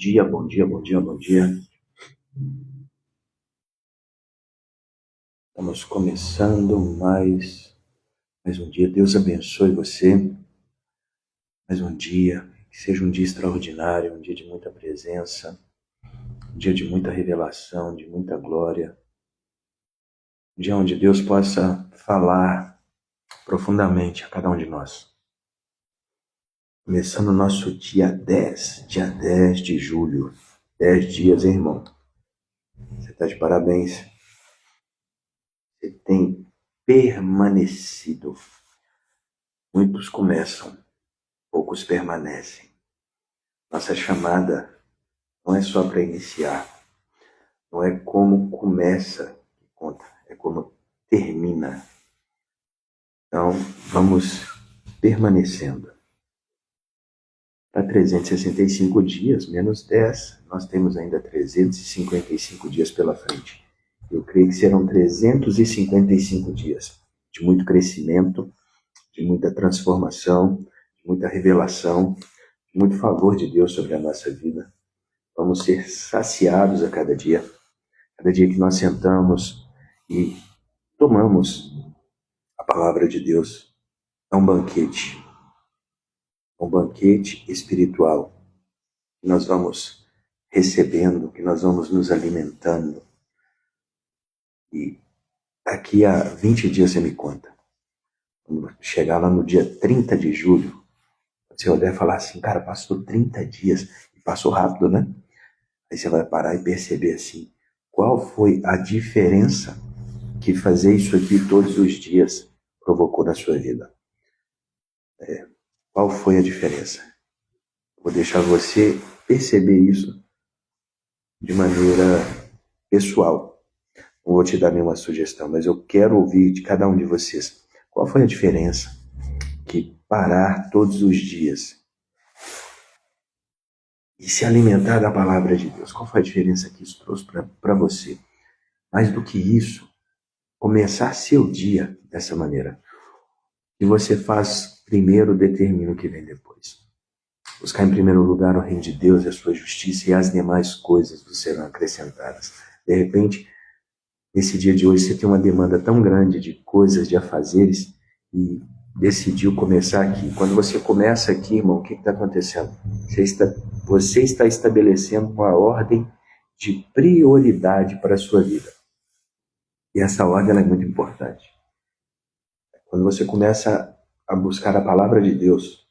dia, bom dia, bom dia, bom dia. Estamos começando mais um dia. Deus abençoe você. Mais um dia. Que seja um dia extraordinário, um dia de muita presença, um dia de muita revelação, de muita glória. Um dia onde Deus possa falar profundamente a cada um de nós. Começando o nosso dia 10 de julho. 10 dias, hein, irmão? Você está de parabéns. Você tem permanecido. Muitos começam, poucos permanecem. Nossa chamada não é só para iniciar, não é como começa que conta, é como termina. Então, vamos permanecendo. Para 365 dias, menos 10, nós temos ainda 355 dias pela frente. Eu creio que serão 355 dias de muito crescimento, de muita transformação, de muita revelação, de muito favor de Deus sobre a nossa vida. Vamos ser saciados a cada dia que nós sentamos e tomamos a palavra de Deus. É um banquete espiritual que nós vamos recebendo, que nós vamos nos alimentando. E daqui a 20 dias você me conta. Quando chegar lá no dia 30 de julho, você olhar e falar assim, cara, passou 30 dias e passou rápido, né? Aí você vai parar e perceber assim, qual foi a diferença que fazer isso aqui todos os dias provocou na sua vida? Qual foi a diferença? Vou deixar você perceber isso de maneira pessoal. Não vou te dar nenhuma sugestão, mas eu quero ouvir de cada um de vocês. Qual foi a diferença que parar todos os dias e se alimentar da palavra de Deus, qual foi a diferença que isso trouxe para você? Mais do que isso, começar seu dia dessa maneira. O que você faz primeiro determina o que vem depois. Buscar em primeiro lugar o reino de Deus e a sua justiça, e as demais coisas serão acrescentadas. De repente, nesse dia de hoje, você tem uma demanda tão grande de coisas, de afazeres, e decidiu começar aqui. Quando você começa aqui, irmão, o que está acontecendo? Você está estabelecendo uma ordem de prioridade para a sua vida. E essa ordem ela é muito importante. Quando você começa a buscar a palavra de Deus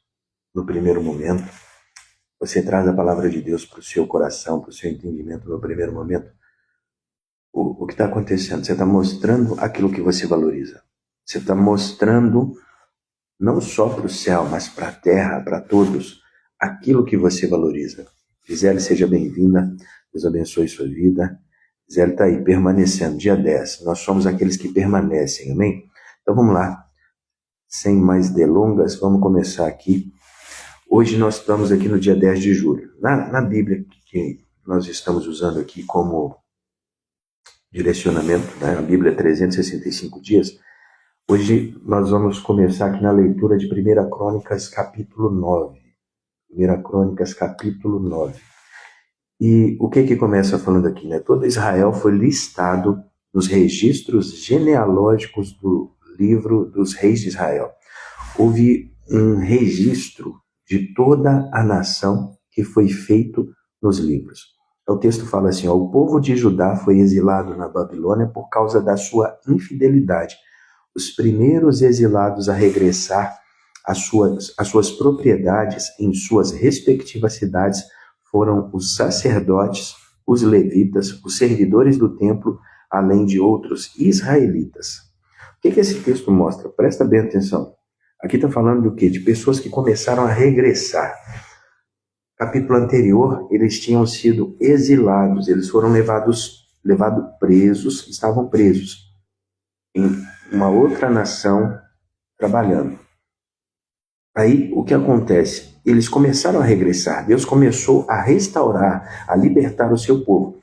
no primeiro momento, você traz a palavra de Deus para o seu coração, para o seu entendimento no primeiro momento. O que está acontecendo? Você está mostrando aquilo que você valoriza. Você está mostrando não só para o céu, mas para a terra, para todos, aquilo que você valoriza. Gisele, seja bem-vinda. Deus abençoe sua vida. Gisele está aí, permanecendo. Dia 10. Nós somos aqueles que permanecem, amém? Então vamos lá. Sem mais delongas, vamos começar aqui. Hoje nós estamos aqui no dia 10 de julho. Na Bíblia que nós estamos usando aqui como direcionamento, né? A Bíblia 365 dias. Hoje nós vamos começar aqui na leitura de 1 Crônicas, capítulo 9. 1 Crônicas, capítulo 9. E o que começa falando aqui, né? Todo Israel foi listado nos registros genealógicos do livro dos reis de Israel. Houve um registro de toda a nação que foi feito nos livros. O texto fala assim, ó, o povo de Judá foi exilado na Babilônia por causa da sua infidelidade. Os primeiros exilados a regressar às suas propriedades em suas respectivas cidades foram os sacerdotes, os levitas, os servidores do templo, além de outros israelitas. O que esse texto mostra? Presta bem atenção. Aqui está falando do quê? De pessoas que começaram a regressar. Capítulo anterior, eles tinham sido exilados, eles foram levados presos, estavam presos em uma outra nação trabalhando. Aí, o que acontece? Eles começaram a regressar, Deus começou a restaurar, a libertar o seu povo.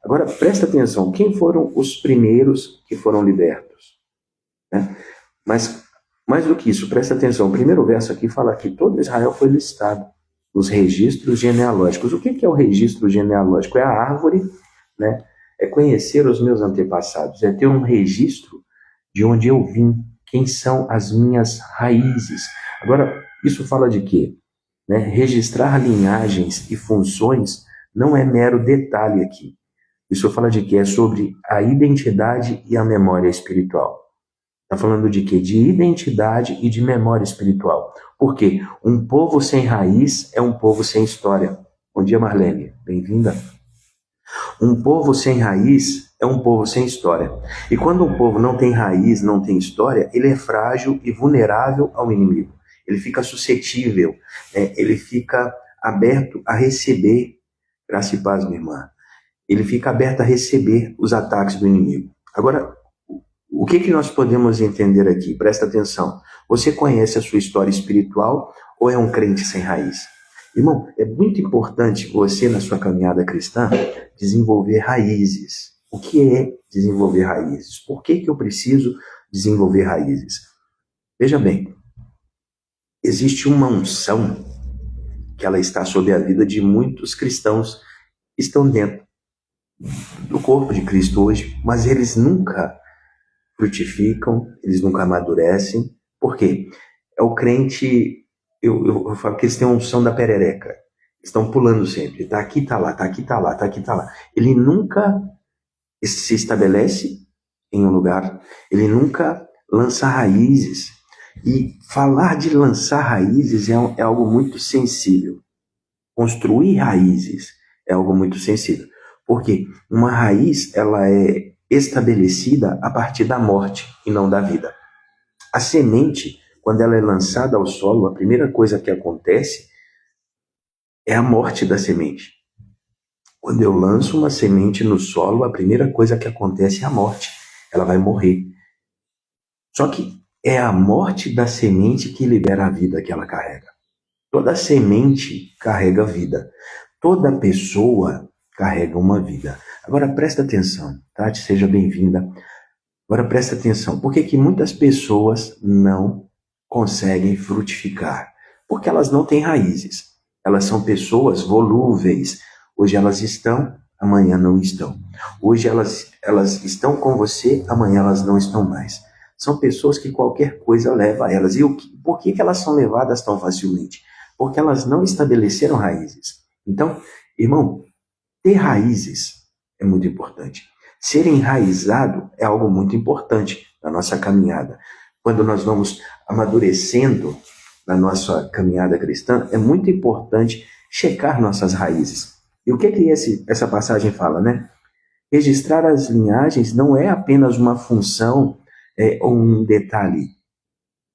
Agora, presta atenção, quem foram os primeiros que foram libertos? Né? Mas, mais do que isso, presta atenção, o primeiro verso aqui fala que todo Israel foi listado os registros genealógicos. O que é o registro genealógico? É a árvore, né? É conhecer os meus antepassados, é ter um registro de onde eu vim, quem são as minhas raízes. Agora, isso fala de quê? Né? Registrar linhagens e funções não é mero detalhe aqui. Isso fala de quê? É sobre a identidade e a memória espiritual. Está falando de quê? De identidade e de memória espiritual. Por quê? Um povo sem raiz é um povo sem história. Bom dia, Marlene. Bem-vinda. Um povo sem raiz é um povo sem história. E quando um povo não tem raiz, não tem história, ele é frágil e vulnerável ao inimigo. Ele fica suscetível, ele fica aberto a receber, graça e paz, minha irmã. Ele fica aberto a receber os ataques do inimigo. Agora, o que nós podemos entender aqui? Presta atenção. Você conhece a sua história espiritual ou é um crente sem raiz? Irmão, é muito importante você, na sua caminhada cristã, desenvolver raízes. O que é desenvolver raízes? Por que eu preciso desenvolver raízes? Veja bem, existe uma unção que ela está sobre a vida de muitos cristãos que estão dentro do corpo de Cristo hoje, mas eles nunca frutificam, eles nunca amadurecem. Por quê? É o crente, eu falo que eles têm a unção da perereca. Estão pulando sempre. Tá aqui, tá lá, tá aqui, tá lá, tá aqui, tá lá. Ele nunca se estabelece em um lugar, ele nunca lança raízes. E falar de lançar raízes é algo muito sensível. Construir raízes é algo muito sensível. Porque uma raiz, ela é estabelecida a partir da morte e não da vida. A semente, quando ela é lançada ao solo, a primeira coisa que acontece é a morte da semente. Quando eu lanço uma semente no solo, a primeira coisa que acontece é a morte. Ela vai morrer. Só que é a morte da semente que libera a vida que ela carrega. Toda semente carrega vida. Toda pessoa carrega uma vida. Agora presta atenção, Tati, seja bem-vinda. Agora presta atenção. Por que muitas pessoas não conseguem frutificar? Porque elas não têm raízes. Elas são pessoas volúveis. Hoje elas estão, amanhã não estão. Hoje elas estão com você, amanhã elas não estão mais. São pessoas que qualquer coisa leva a elas. E por que elas são levadas tão facilmente? Porque elas não estabeleceram raízes. Então, irmão, ter raízes é muito importante. Ser enraizado é algo muito importante na nossa caminhada. Quando nós vamos amadurecendo na nossa caminhada cristã, é muito importante checar nossas raízes. E o que essa passagem fala, né? Registrar as linhagens não é apenas uma função ou um detalhe.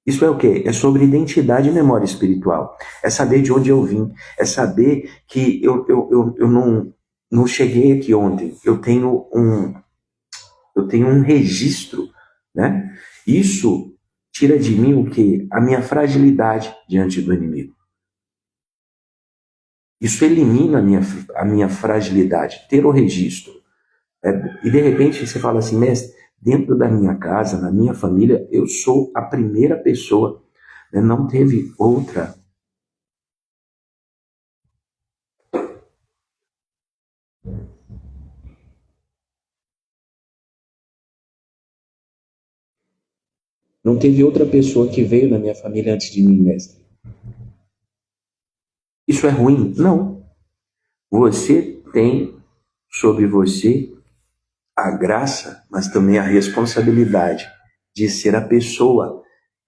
Isso é o quê? É sobre identidade e memória espiritual. É saber de onde eu vim. É saber que eu não cheguei aqui ontem. Eu tenho um registro, né? Isso tira de mim o quê? A minha fragilidade diante do inimigo. Isso elimina a minha fragilidade, ter o registro. E de repente você fala assim, mestre, dentro da minha casa, na minha família, eu sou a primeira pessoa, né? Não teve outra. Não teve outra pessoa que veio na minha família antes de mim, mestre. Isso é ruim? Não. Você tem sobre você a graça, mas também a responsabilidade de ser a pessoa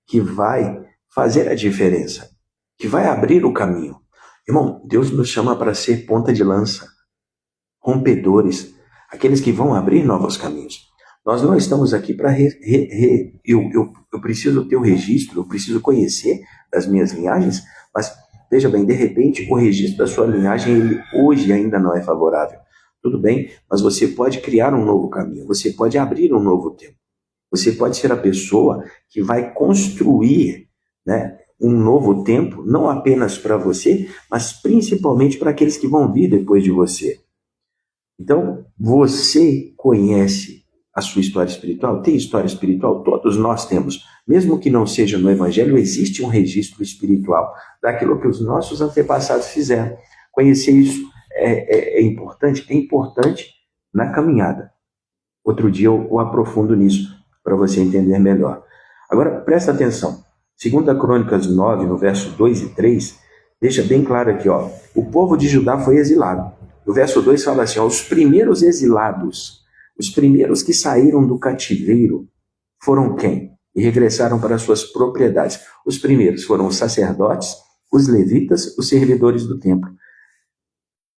que vai fazer a diferença, que vai abrir o caminho. Irmão, Deus nos chama para ser ponta de lança, rompedores, aqueles que vão abrir novos caminhos. Nós não estamos aqui para... Eu preciso ter o registro, eu preciso conhecer das minhas linhagens, mas veja bem, de repente o registro da sua linhagem ele hoje ainda não é favorável. Tudo bem, mas você pode criar um novo caminho, você pode abrir um novo tempo. Você pode ser a pessoa que vai construir, né, um novo tempo, não apenas para você, mas principalmente para aqueles que vão vir depois de você. Então, você conhece a sua história espiritual? Tem história espiritual? Todos nós temos. Mesmo que não seja no Evangelho, existe um registro espiritual daquilo que os nossos antepassados fizeram. Conhecer isso é importante na caminhada. Outro dia eu aprofundo nisso, para você entender melhor. Agora, presta atenção. 2 Crônicas 9, no verso 2 e 3, deixa bem claro aqui, ó. O povo de Judá foi exilado. No verso 2 fala assim, ó, os primeiros exilados, os primeiros que saíram do cativeiro, foram quem? E regressaram para suas propriedades. Os primeiros foram os sacerdotes, os levitas, os servidores do templo.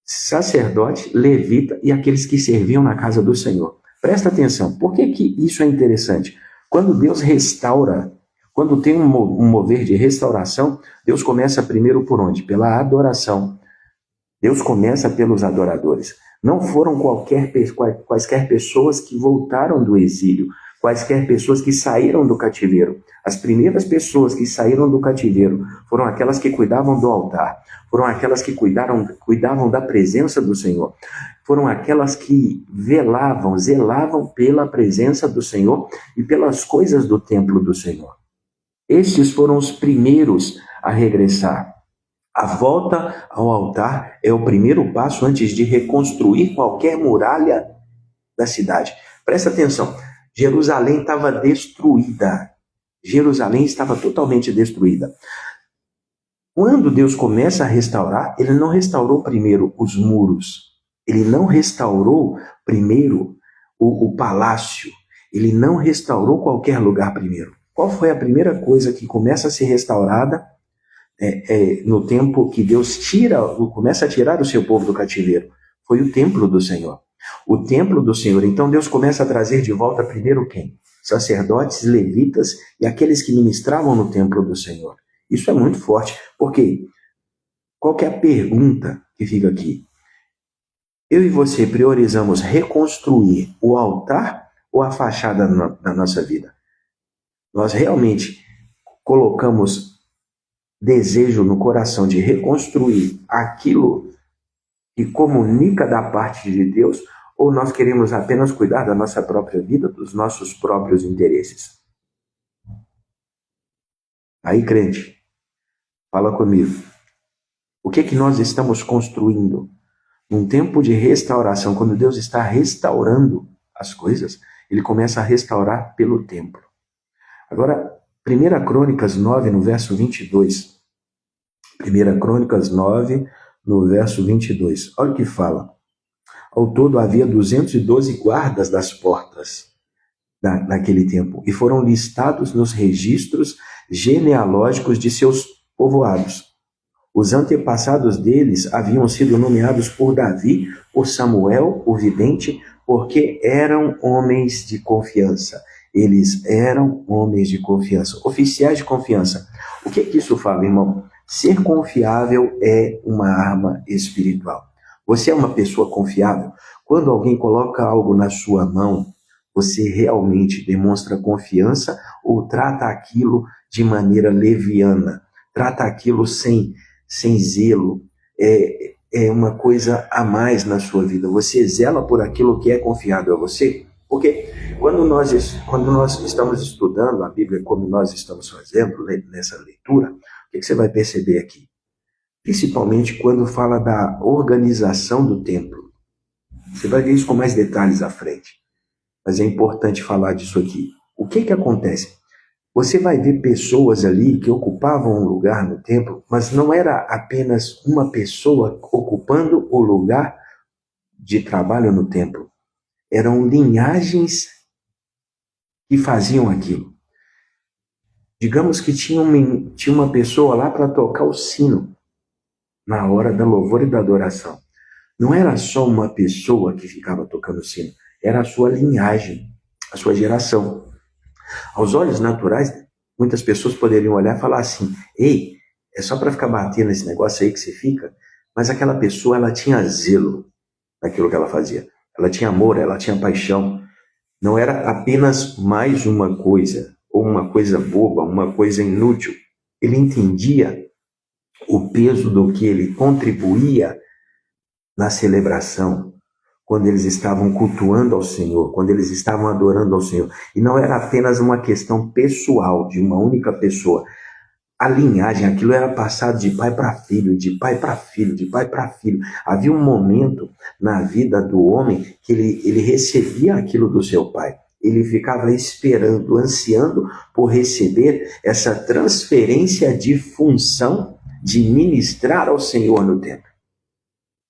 Sacerdote, levita e aqueles que serviam na casa do Senhor. Presta atenção, por que isso é interessante? Quando Deus restaura, quando tem um mover de restauração, Deus começa primeiro por onde? Pela adoração. Deus começa pelos adoradores. Não foram quaisquer pessoas que voltaram do exílio, quaisquer pessoas que saíram do cativeiro. As primeiras pessoas que saíram do cativeiro foram aquelas que cuidavam do altar, foram aquelas que cuidavam da presença do Senhor, foram aquelas que zelavam pela presença do Senhor e pelas coisas do templo do Senhor. Estes foram os primeiros a regressar. A volta ao altar é o primeiro passo antes de reconstruir qualquer muralha da cidade. Presta atenção, Jerusalém estava destruída. Jerusalém estava totalmente destruída. Quando Deus começa a restaurar, ele não restaurou primeiro os muros, ele não restaurou primeiro o palácio, ele não restaurou qualquer lugar primeiro. Qual foi a primeira coisa que começa a ser restaurada no tempo que Deus começa a tirar o seu povo do cativeiro? Foi o templo do Senhor. O templo do Senhor. Então Deus começa a trazer de volta primeiro quem? Sacerdotes, levitas e aqueles que ministravam no templo do Senhor. Isso é muito forte, porque qual que é a pergunta que fica aqui? Eu e você priorizamos reconstruir o altar ou a fachada da nossa vida? Nós realmente colocamos desejo no coração de reconstruir aquilo que comunica da parte de Deus, ou nós queremos apenas cuidar da nossa própria vida, dos nossos próprios interesses? Aí, crente, fala comigo. O que nós estamos construindo? Num tempo de restauração, quando Deus está restaurando as coisas, ele começa a restaurar pelo templo. Agora, 1 Crônicas 9, no verso 22. 1 Crônicas 9, no verso 22. Olha o que fala. Ao todo havia 212 guardas das portas naquele tempo, e foram listados nos registros genealógicos de seus povoados. Os antepassados deles haviam sido nomeados por Davi, por Samuel, o vidente, porque eram homens de confiança. Eles eram homens de confiança, oficiais de confiança. O que isso fala, irmão? Ser confiável é uma arma espiritual. Você é uma pessoa confiável? Quando alguém coloca algo na sua mão, você realmente demonstra confiança ou trata aquilo de maneira leviana? Trata aquilo sem zelo? É uma coisa a mais na sua vida. Você zela por aquilo que é confiável a você? Porque quando nós estamos estudando a Bíblia, como nós estamos fazendo nessa leitura, o que você vai perceber aqui? Principalmente quando fala da organização do templo. Você vai ver isso com mais detalhes à frente. Mas é importante falar disso aqui. O que acontece? Você vai ver pessoas ali que ocupavam um lugar no templo, mas não era apenas uma pessoa ocupando o lugar de trabalho no templo. Eram linhagens que faziam aquilo. Digamos que tinha uma pessoa lá para tocar o sino na hora da louvor e da adoração. Não era só uma pessoa que ficava tocando o sino, era a sua linhagem, a sua geração. Aos olhos naturais, muitas pessoas poderiam olhar e falar assim: ei, é só para ficar batendo esse negócio aí que você fica? Mas aquela pessoa, ela tinha zelo naquilo que ela fazia. Ela tinha amor, ela tinha paixão. Não era apenas mais uma coisa, ou uma coisa boba, uma coisa inútil. Ele entendia o peso do que ele contribuía na celebração, quando eles estavam cultuando ao Senhor, quando eles estavam adorando ao Senhor. E não era apenas uma questão pessoal, de uma única pessoa. A linhagem, aquilo era passado de pai para filho, de pai para filho, de pai para filho. Havia um momento na vida do homem que ele recebia aquilo do seu pai. Ele ficava esperando, ansiando por receber essa transferência de função de ministrar ao Senhor no templo.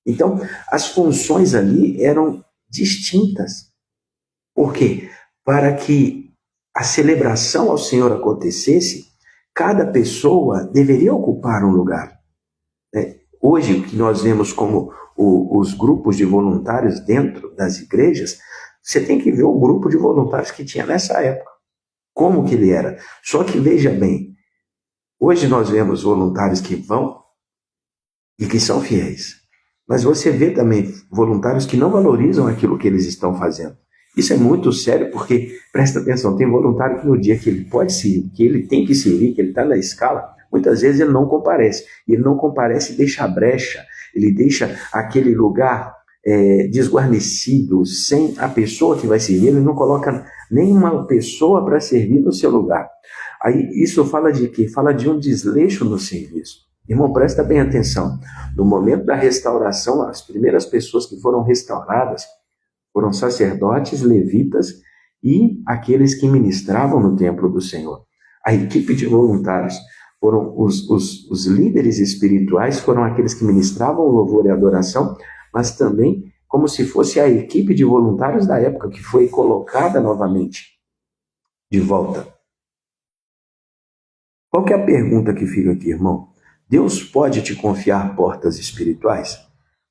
Então, as funções ali eram distintas. Por quê? Para que a celebração ao Senhor acontecesse, cada pessoa deveria ocupar um lugar. Hoje, o que nós vemos como os grupos de voluntários dentro das igrejas, você tem que ver o grupo de voluntários que tinha nessa época. Como que ele era. Só que, veja bem, hoje nós vemos voluntários que vão e que são fiéis. Mas você vê também voluntários que não valorizam aquilo que eles estão fazendo. Isso é muito sério, porque, presta atenção, tem voluntário que no dia que ele pode servir, que ele tem que servir, que ele está na escala, muitas vezes ele não comparece. E ele não comparece e deixa a brecha, ele deixa aquele lugar desguarnecido, sem a pessoa que vai servir, ele não coloca nenhuma pessoa para servir no seu lugar. Aí isso fala de quê? Fala de um desleixo no serviço. Irmão, presta bem atenção. No momento da restauração, as primeiras pessoas que foram restauradas foram sacerdotes, levitas e aqueles que ministravam no templo do Senhor. A equipe de voluntários foram os líderes espirituais, foram aqueles que ministravam o louvor e a adoração, mas também como se fosse a equipe de voluntários da época que foi colocada novamente de volta. Qual que é a pergunta que fica aqui, irmão? Deus pode te confiar portas espirituais?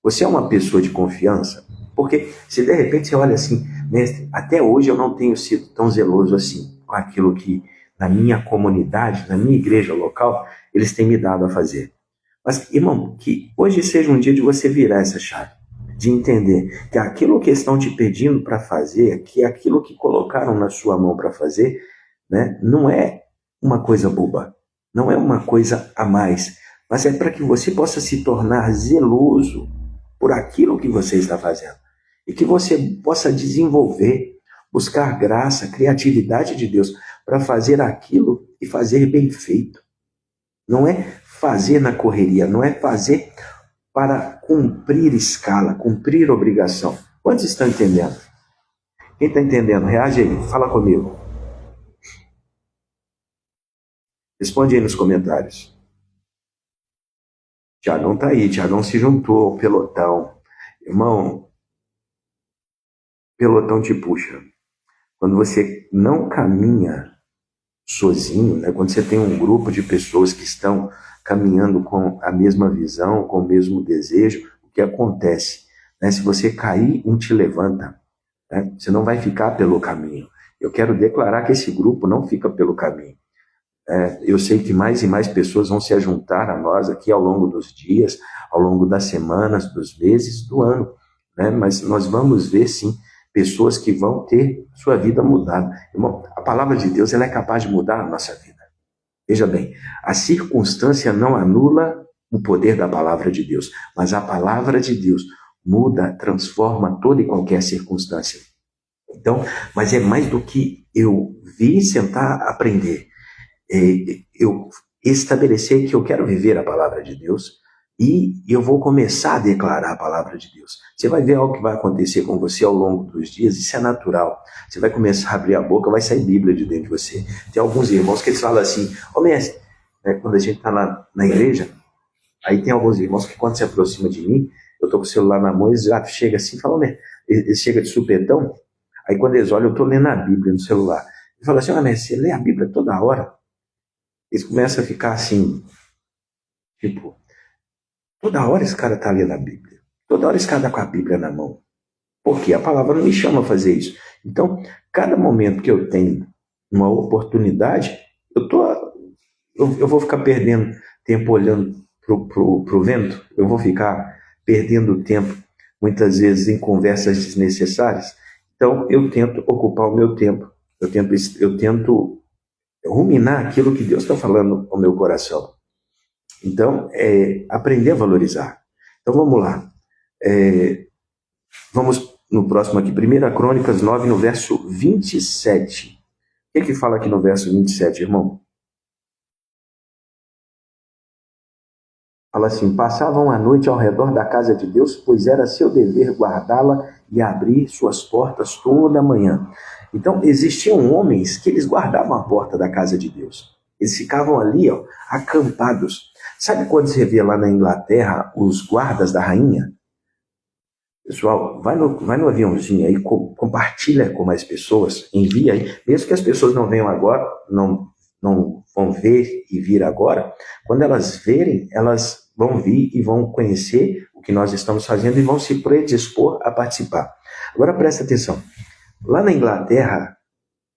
Você é uma pessoa de confiança? Porque se de repente você olha assim, mestre, até hoje eu não tenho sido tão zeloso assim com aquilo que na minha comunidade, na minha igreja local, eles têm me dado a fazer. Mas, irmão, que hoje seja um dia de você virar essa chave, de entender que aquilo que estão te pedindo para fazer, que aquilo que colocaram na sua mão para fazer, né, não é uma coisa boba, não é uma coisa a mais, mas é para que você possa se tornar zeloso por aquilo que você está fazendo. E que você possa desenvolver, buscar graça, criatividade de Deus para fazer aquilo e fazer bem feito. Não é fazer na correria, não é fazer para cumprir escala, cumprir obrigação. Quantos estão entendendo? Quem está entendendo? Reage aí, fala comigo. Responde aí nos comentários. Tiagão está aí, Tiagão se juntou ao pelotão. Irmão, pelotão te puxa. Quando você não caminha sozinho, né? Quando você tem um grupo de pessoas que estão caminhando com a mesma visão, com o mesmo desejo, o que acontece? Né? Se você cair, um te levanta. Né? Você não vai ficar pelo caminho. Eu quero declarar que esse grupo não fica pelo caminho. Eu sei que mais e mais pessoas vão se juntar a nós aqui ao longo dos dias, ao longo das semanas, dos meses, do ano. Né? Mas nós vamos ver, sim, pessoas que vão ter sua vida mudada. Irmão, a palavra de Deus ela é capaz de mudar a nossa vida. Veja bem, a circunstância não anula o poder da palavra de Deus, mas a palavra de Deus muda, transforma toda e qualquer circunstância. Então, mas é mais do que eu vir sentar aprender. Eu estabelecer que eu quero viver a palavra de Deus e eu vou começar a declarar a palavra de Deus. Você vai ver algo que vai acontecer com você ao longo dos dias, isso é natural. Você vai começar a abrir a boca, vai sair Bíblia de dentro de você. Tem alguns irmãos que eles falam assim, mestre, né, quando a gente está na igreja, aí tem alguns irmãos que quando se aproxima de mim, eu estou com o celular na mão, eles já chegam assim, falam, mestre, eles chegam de supetão, aí quando eles olham, eu estou lendo a Bíblia no celular. Eles falam assim, mestre, você lê a Bíblia toda hora? Eles começam a ficar assim, tipo, toda hora esse cara está lendo a Bíblia. Toda hora esse cara está com a Bíblia na mão. Porque a palavra não me chama a fazer isso. Então, cada momento que eu tenho uma oportunidade, eu vou ficar perdendo tempo olhando pro vento. Eu vou ficar perdendo tempo, muitas vezes, em conversas desnecessárias. Então, eu tento ocupar o meu tempo. Eu tento ruminar aquilo que Deus está falando ao meu coração. Então, aprender a valorizar. Então, vamos lá. Vamos no próximo aqui, 1 Crônicas 9, no verso 27. O que fala aqui no verso 27, irmão? Fala assim: passavam a noite ao redor da casa de Deus, pois era seu dever guardá-la e abrir suas portas toda manhã. Então, existiam homens que eles guardavam a porta da casa de Deus. Eles ficavam ali, acampados. Sabe quando você vê lá na Inglaterra os guardas da rainha? Pessoal, vai no aviãozinho aí, compartilha com mais pessoas, envia aí. Mesmo que as pessoas não venham agora, não vão ver e vir agora, quando elas verem, elas vão vir e vão conhecer o que nós estamos fazendo e vão se predispor a participar. Agora presta atenção. Lá na Inglaterra,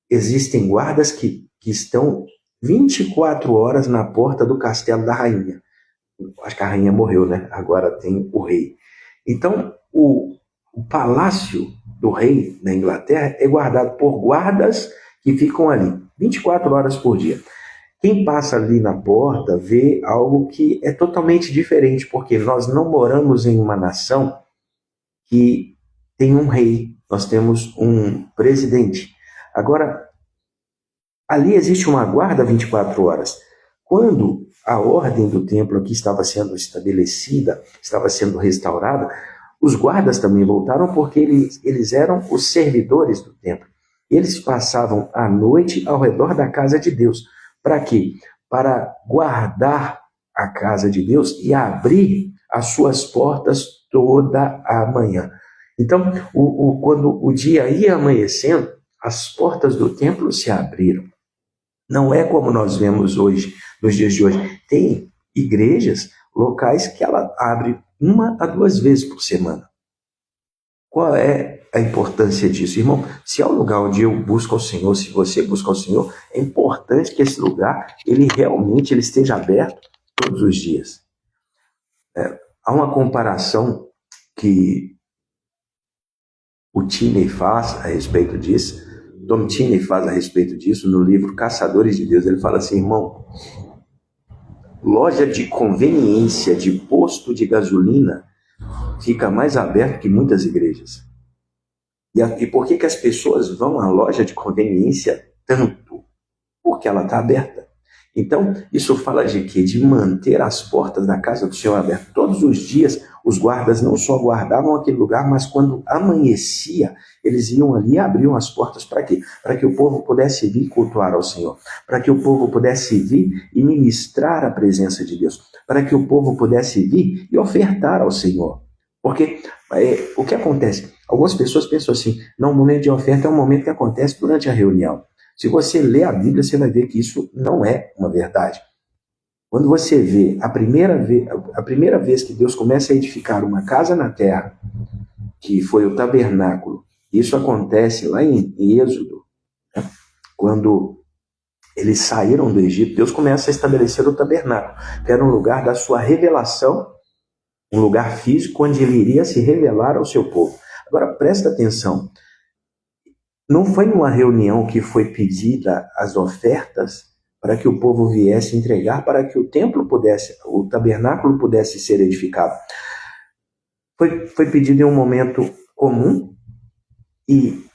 existem guardas que estão 24 horas na porta do castelo da rainha. Acho que a rainha morreu, né? Agora tem o rei. Então, o palácio do rei na Inglaterra é guardado por guardas que ficam ali 24 horas por dia. Quem passa ali na porta vê algo que é totalmente diferente, porque nós não moramos em uma nação que tem um rei, nós temos um presidente. Agora, ali existe uma guarda 24 horas. Quando a ordem do templo aqui estava sendo estabelecida, estava sendo restaurada, os guardas também voltaram porque eles eram os servidores do templo. Eles passavam a noite ao redor da casa de Deus. Para quê? Para guardar a casa de Deus e abrir as suas portas toda a manhã. Então, quando o dia ia amanhecendo, as portas do templo se abriram. Não é como nós vemos hoje, nos dias de hoje. Tem igrejas, locais que ela abre 1 a 2 vezes por semana. Qual é a importância disso, irmão? Se é um lugar onde eu busco ao Senhor, se você busca ao Senhor, é importante que esse lugar, ele realmente esteja aberto todos os dias. Há uma comparação que o Tinney faz a respeito disso, Tom Tinney faz a respeito disso no livro Caçadores de Deus. Ele fala assim, irmão, loja de conveniência de posto de gasolina fica mais aberto que muitas igrejas. E por que as pessoas vão à loja de conveniência tanto? Porque ela está aberta. Então, isso fala de quê? De manter as portas da casa do Senhor abertas. Todos os dias, os guardas não só guardavam aquele lugar, mas quando amanhecia, eles iam ali e abriam as portas para quê? Para que o povo pudesse vir cultuar ao Senhor. Para que o povo pudesse vir e ministrar a presença de Deus. Para que o povo pudesse vir e ofertar ao Senhor. Porque o que acontece? Algumas pessoas pensam assim, não, o momento de oferta é um momento que acontece durante a reunião. Se você lê a Bíblia, você vai ver que isso não é uma verdade. Quando você vê a primeira vez que Deus começa a edificar uma casa na terra, que foi o tabernáculo, isso acontece lá em Êxodo, né? Quando eles saíram do Egito, Deus começa a estabelecer o tabernáculo, que era um lugar da sua revelação, um lugar físico onde ele iria se revelar ao seu povo. Agora, presta atenção. Não foi numa reunião que foi pedida as ofertas para que o povo viesse entregar, para que o tabernáculo pudesse ser edificado. Foi pedido em um momento comum. E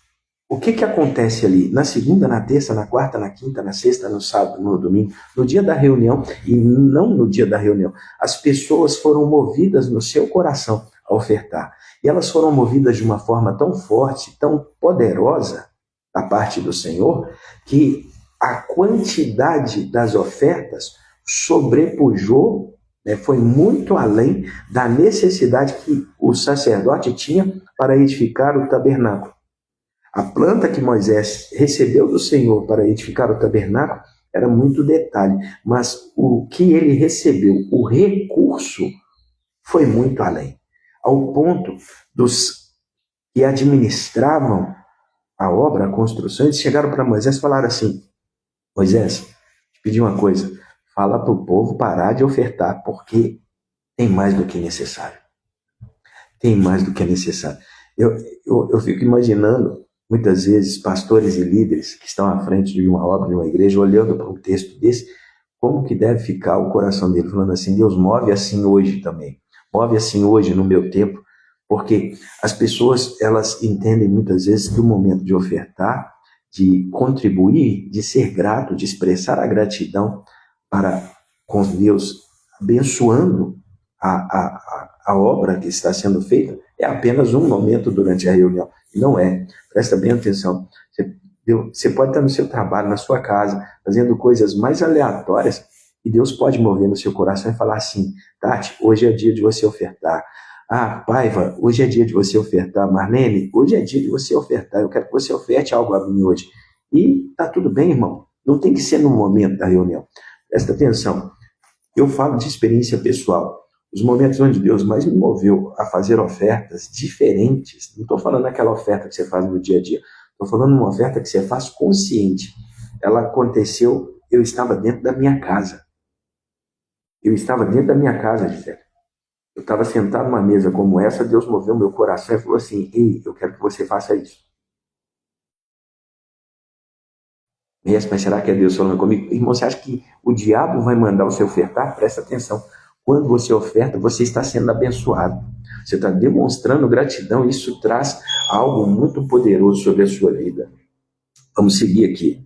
o que acontece ali? Na segunda, na terça, na quarta, na quinta, na sexta, no sábado, no domingo, no dia da reunião, e não no dia da reunião, as pessoas foram movidas no seu coração a ofertar. E elas foram movidas de uma forma tão forte, tão poderosa da parte do Senhor, que a quantidade das ofertas sobrepujou, né, foi muito além da necessidade que o sacerdote tinha para edificar o tabernáculo. A planta que Moisés recebeu do Senhor para edificar o tabernáculo era muito detalhe, mas o que ele recebeu, o recurso, foi muito além. Ao ponto dos que administravam a obra, a construção, eles chegaram para Moisés e falaram assim, Moisés, te pedi uma coisa, fala para o povo parar de ofertar, porque tem mais do que necessário. Tem mais do que necessário. Eu fico imaginando, muitas vezes, pastores e líderes que estão à frente de uma obra, de uma igreja, olhando para um texto desse, como que deve ficar o coração dele, falando assim, Deus move assim hoje também. Move assim hoje no meu tempo, Porque as pessoas, elas entendem muitas vezes que o momento de ofertar, de contribuir, de ser grato, de expressar a gratidão para com Deus, abençoando a obra que está sendo feita, é apenas um momento durante a reunião. E não é. Presta bem atenção. Você pode estar no seu trabalho, na sua casa, fazendo coisas mais aleatórias, e Deus pode mover no seu coração e falar assim: Tati, hoje é dia de você ofertar. Ah, Paiva, hoje é dia de você ofertar. Marlene, hoje é dia de você ofertar. Eu quero que você oferte algo a mim hoje. E tá tudo bem, irmão. Não tem que ser no momento da reunião. Presta atenção. Eu falo de experiência pessoal. Os momentos onde Deus mais me moveu a fazer ofertas diferentes, não estou falando aquela oferta que você faz no dia a dia, estou falando uma oferta que você faz consciente. Ela aconteceu, eu estava dentro da minha casa. Eu estava dentro da minha casa, Gisele. Eu estava sentado numa mesa como essa, Deus moveu meu coração e falou assim: ei, eu quero que você faça isso. Mas será que é Deus falando comigo? Irmão, você acha que o diabo vai mandar você ofertar? Presta atenção. Quando você oferta, você está sendo abençoado. Você está demonstrando gratidão e isso traz algo muito poderoso sobre a sua vida. Vamos seguir aqui.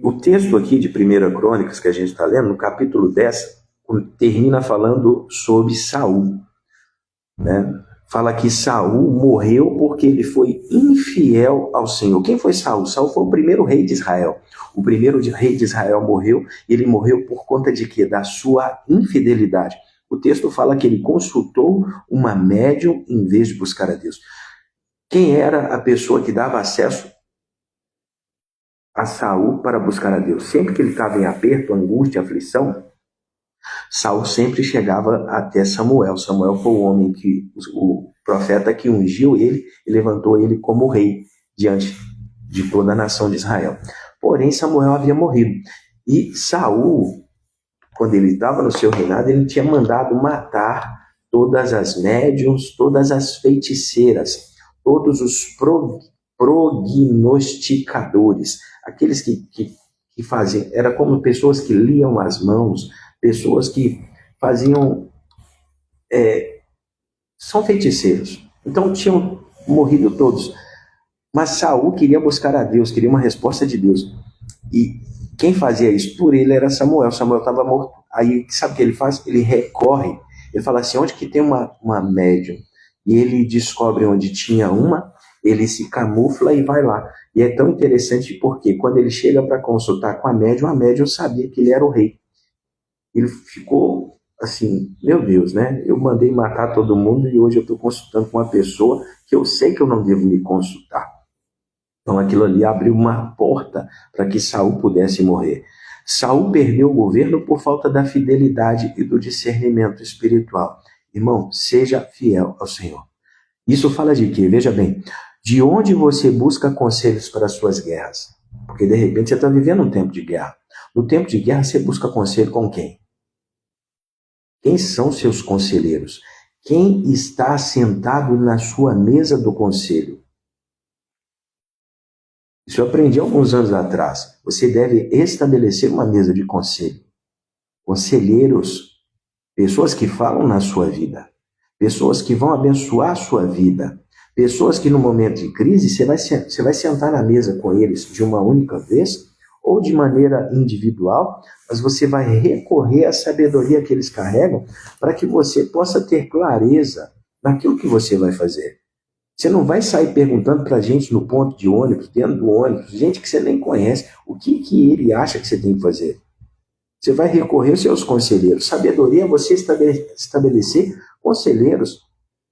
O texto aqui de 1 Crônicas que a gente está lendo, no capítulo 10, termina falando sobre Saul, né? Fala que Saul morreu porque ele foi infiel ao Senhor. Quem foi Saul? Saul foi o primeiro rei de Israel. O primeiro rei de Israel morreu, e ele morreu por conta de quê? Da sua infidelidade. O texto fala que ele consultou uma médium em vez de buscar a Deus. Quem era a pessoa que dava acesso a Saul para buscar a Deus? Sempre que ele estava em aperto, angústia, aflição, Saul sempre chegava até Samuel. Samuel foi o homem o profeta que ungiu ele e levantou ele como rei diante de toda a nação de Israel. Porém, Samuel havia morrido. E Saul, quando ele estava no seu reinado, ele tinha mandado matar todas as médiuns, todas as feiticeiras, todos os prognosticadores, aqueles que faziam, era como pessoas que liam as mãos, pessoas que faziam, são feiticeiros. Então tinham morrido todos. Mas Saul queria buscar a Deus, queria uma resposta de Deus. E quem fazia isso por ele era Samuel. Samuel estava morto. Aí sabe o que ele faz? Ele recorre. Ele fala assim: onde que tem uma médium? E ele descobre onde tinha uma, ele se camufla e vai lá. E é tão interessante porque quando ele chega para consultar com a médium sabia que ele era o rei. Ele ficou assim: meu Deus, né? Eu mandei matar todo mundo e hoje eu estou consultando com uma pessoa que eu sei que eu não devo me consultar. Então aquilo ali abriu uma porta para que Saul pudesse morrer. Saul perdeu o governo por falta da fidelidade e do discernimento espiritual. Irmão, seja fiel ao Senhor. Isso fala de quê? Veja bem, de onde você busca conselhos para as suas guerras? Porque de repente você está vivendo um tempo de guerra. No tempo de guerra você busca conselho com quem? Quem são seus conselheiros? Quem está sentado na sua mesa do conselho? Isso eu aprendi alguns anos atrás. Você deve estabelecer uma mesa de conselho. Conselheiros, pessoas que falam na sua vida, pessoas que vão abençoar a sua vida, pessoas que no momento de crise você vai sentar na mesa com eles de uma única vez ou de maneira individual, mas você vai recorrer à sabedoria que eles carregam para que você possa ter clareza naquilo que você vai fazer. Você não vai sair perguntando para gente no ponto de ônibus, dentro do ônibus, gente que você nem conhece, o que ele acha que você tem que fazer. Você vai recorrer aos seus conselheiros. Sabedoria é você estabelecer conselheiros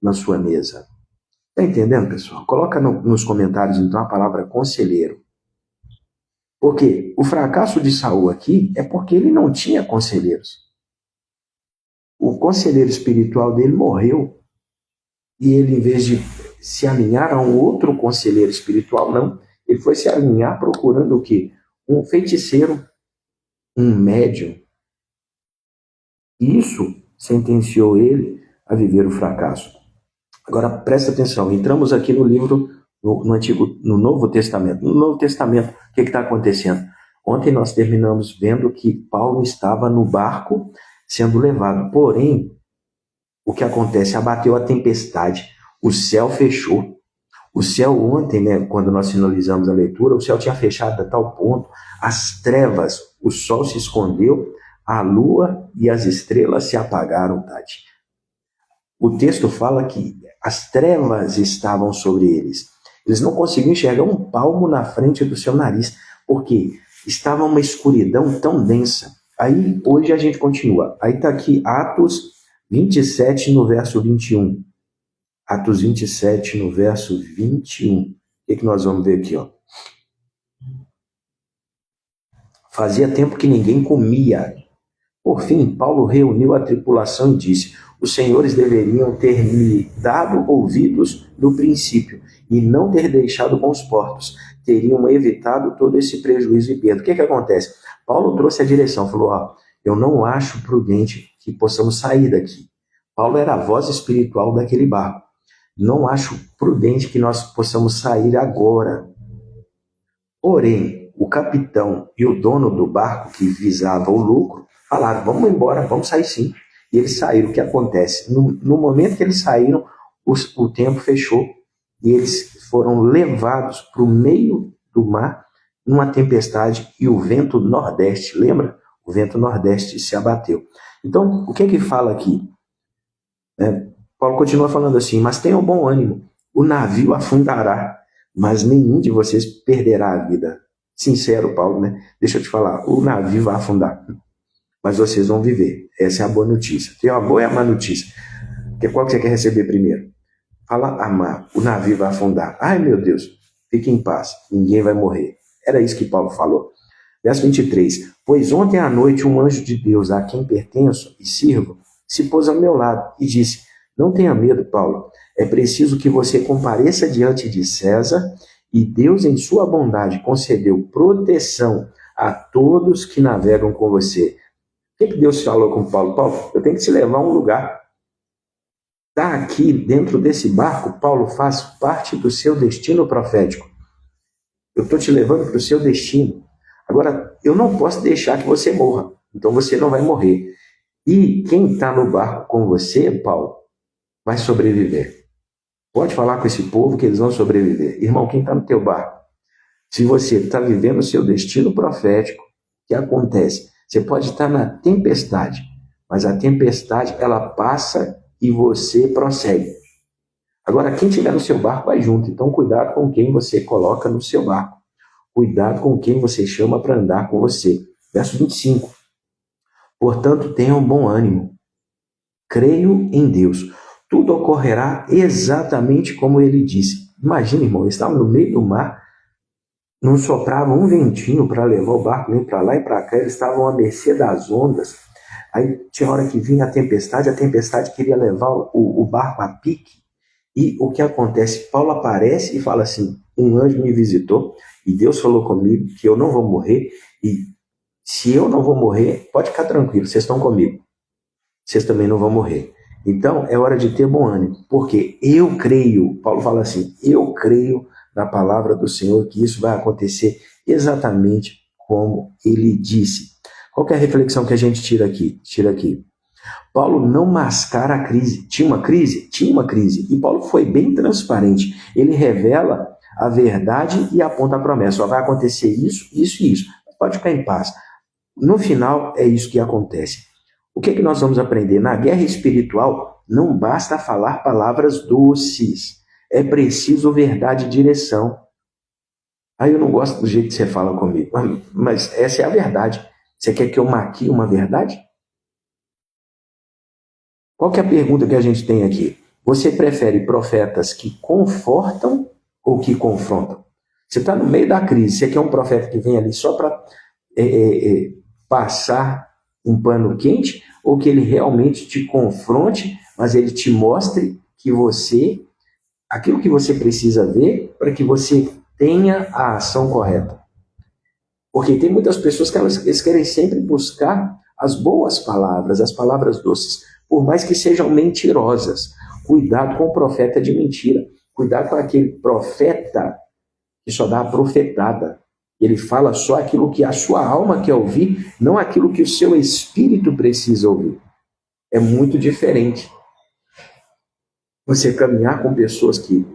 na sua mesa. Está entendendo, pessoal? Coloca nos comentários, então, a palavra conselheiro. Porque o fracasso de Saul aqui é porque ele não tinha conselheiros. O conselheiro espiritual dele morreu. E ele, em vez de se alinhar a um outro conselheiro espiritual, não. Ele foi se alinhar procurando o quê? Um feiticeiro, um médium. E isso sentenciou ele a viver o fracasso. Agora, presta atenção. Entramos aqui no livro, no Novo Testamento. No Novo Testamento, o que está acontecendo? Ontem nós terminamos vendo que Paulo estava no barco sendo levado. Porém, o que acontece? Abateu a tempestade, o céu fechou. O céu ontem, né, quando nós finalizamos a leitura, o céu tinha fechado a tal ponto, as trevas, o sol se escondeu, a lua e as estrelas se apagaram, Tati. O texto fala que as trevas estavam sobre eles. Eles não conseguiam enxergar um palmo na frente do seu nariz, porque estava uma escuridão tão densa. Aí, hoje a gente continua. Aí está aqui Atos 27, no verso 21. Atos 27, no verso 21. O que nós vamos ver aqui? Ó? Fazia tempo que ninguém comia. Por fim, Paulo reuniu a tripulação e disse: os senhores deveriam ter me dado ouvidos no princípio e não ter deixado bons portos. Teriam evitado todo esse prejuízo e perda. O que acontece? Paulo trouxe a direção, falou: ó, eu não acho prudente que possamos sair daqui. Paulo era a voz espiritual daquele barco. Não acho prudente que nós possamos sair agora. Porém, o capitão e o dono do barco, que visava o lucro, falaram: vamos embora, vamos sair sim. E eles saíram. O que acontece? No momento que eles saíram, o tempo fechou e eles foram levados para o meio do mar numa tempestade e o vento nordeste, lembra? O vento nordeste se abateu. Então, o que fala aqui? Paulo continua falando assim: mas tenham bom ânimo, o navio afundará, mas nenhum de vocês perderá a vida. Sincero, Paulo, né? Deixa eu te falar, o navio vai afundar, mas vocês vão viver. Essa é a boa notícia. Tem uma boa e a má notícia. Qual que você quer receber primeiro? Fala, amar, o navio vai afundar. Ai, meu Deus, fique em paz, ninguém vai morrer. Era isso que Paulo falou. Verso 23. Pois ontem à noite um anjo de Deus, a quem pertenço e sirvo, se pôs ao meu lado e disse: não tenha medo, Paulo. É preciso que você compareça diante de César e Deus, em sua bondade, concedeu proteção a todos que navegam com você. O que Deus falou com Paulo? Paulo, eu tenho que te levar a um lugar. Está aqui dentro desse barco, Paulo, faz parte do seu destino profético. Eu estou te levando para o seu destino. Agora, eu não posso deixar que você morra. Então você não vai morrer. E quem está no barco com você, Paulo, vai sobreviver. Pode falar com esse povo que eles vão sobreviver. Irmão, quem está no teu barco? Se você está vivendo o seu destino profético, o que acontece? Você pode estar na tempestade, mas a tempestade, ela passa e você prossegue. Agora, quem estiver no seu barco vai junto. Então, cuidado com quem você coloca no seu barco. Cuidado com quem você chama para andar com você. Verso 25. Portanto, tenham bom ânimo. Creio em Deus. Tudo ocorrerá exatamente como ele disse. Imagina, irmão, eles estavam no meio do mar, não soprava um ventinho para levar o barco nem para lá e para cá, eles estavam à mercê das ondas. Aí tinha hora que vinha a tempestade queria levar o barco a pique. E o que acontece? Paulo aparece e fala assim: um anjo me visitou e Deus falou comigo que eu não vou morrer, e se eu não vou morrer, pode ficar tranquilo, vocês estão comigo. Vocês também não vão morrer. Então, é hora de ter bom ânimo, porque eu creio, Paulo fala assim, eu creio na palavra do Senhor que isso vai acontecer exatamente como ele disse. Qual que é a reflexão que a gente tira aqui? Paulo não mascara a crise. Tinha uma crise? Tinha uma crise. E Paulo foi bem transparente. Ele revela a verdade e aponta a promessa. Vai acontecer isso, isso e isso. Pode ficar em paz. No final, é isso que acontece. O que nós vamos aprender? Na guerra espiritual, não basta falar palavras doces. É preciso verdade e direção. Aí eu não gosto do jeito que você fala comigo, mas essa é a verdade. Você quer que eu maquie uma verdade? Qual que é a pergunta que a gente tem aqui? Você prefere profetas que confortam ou que confrontam? Você está no meio da crise, você quer um profeta que vem ali só para passar um pano quente, ou que ele realmente te confronte, mas ele te mostre que aquilo que você precisa ver para que você tenha a ação correta. Porque tem muitas pessoas que eles querem sempre buscar as boas palavras, as palavras doces, por mais que sejam mentirosas. Cuidado com o profeta de mentira. Cuidado com aquele profeta que só dá a profetada. Ele fala só aquilo que a sua alma quer ouvir, não aquilo que o seu espírito precisa ouvir. É muito diferente. Você caminhar com pessoas que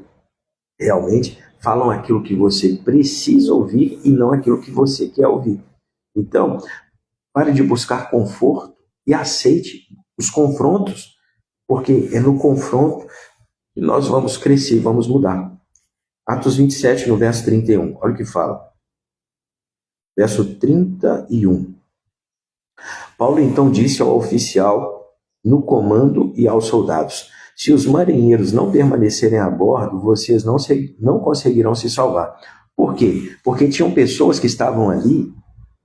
realmente falam aquilo que você precisa ouvir e não aquilo que você quer ouvir. Então, pare de buscar conforto e aceite os confrontos, porque é no confronto que nós vamos crescer, vamos mudar. Atos 27, no verso 31, olha o que fala. Verso 31. Paulo então disse ao oficial no comando e aos soldados: se os marinheiros não permanecerem a bordo, vocês não conseguirão se salvar. Por quê? Porque tinham pessoas que estavam ali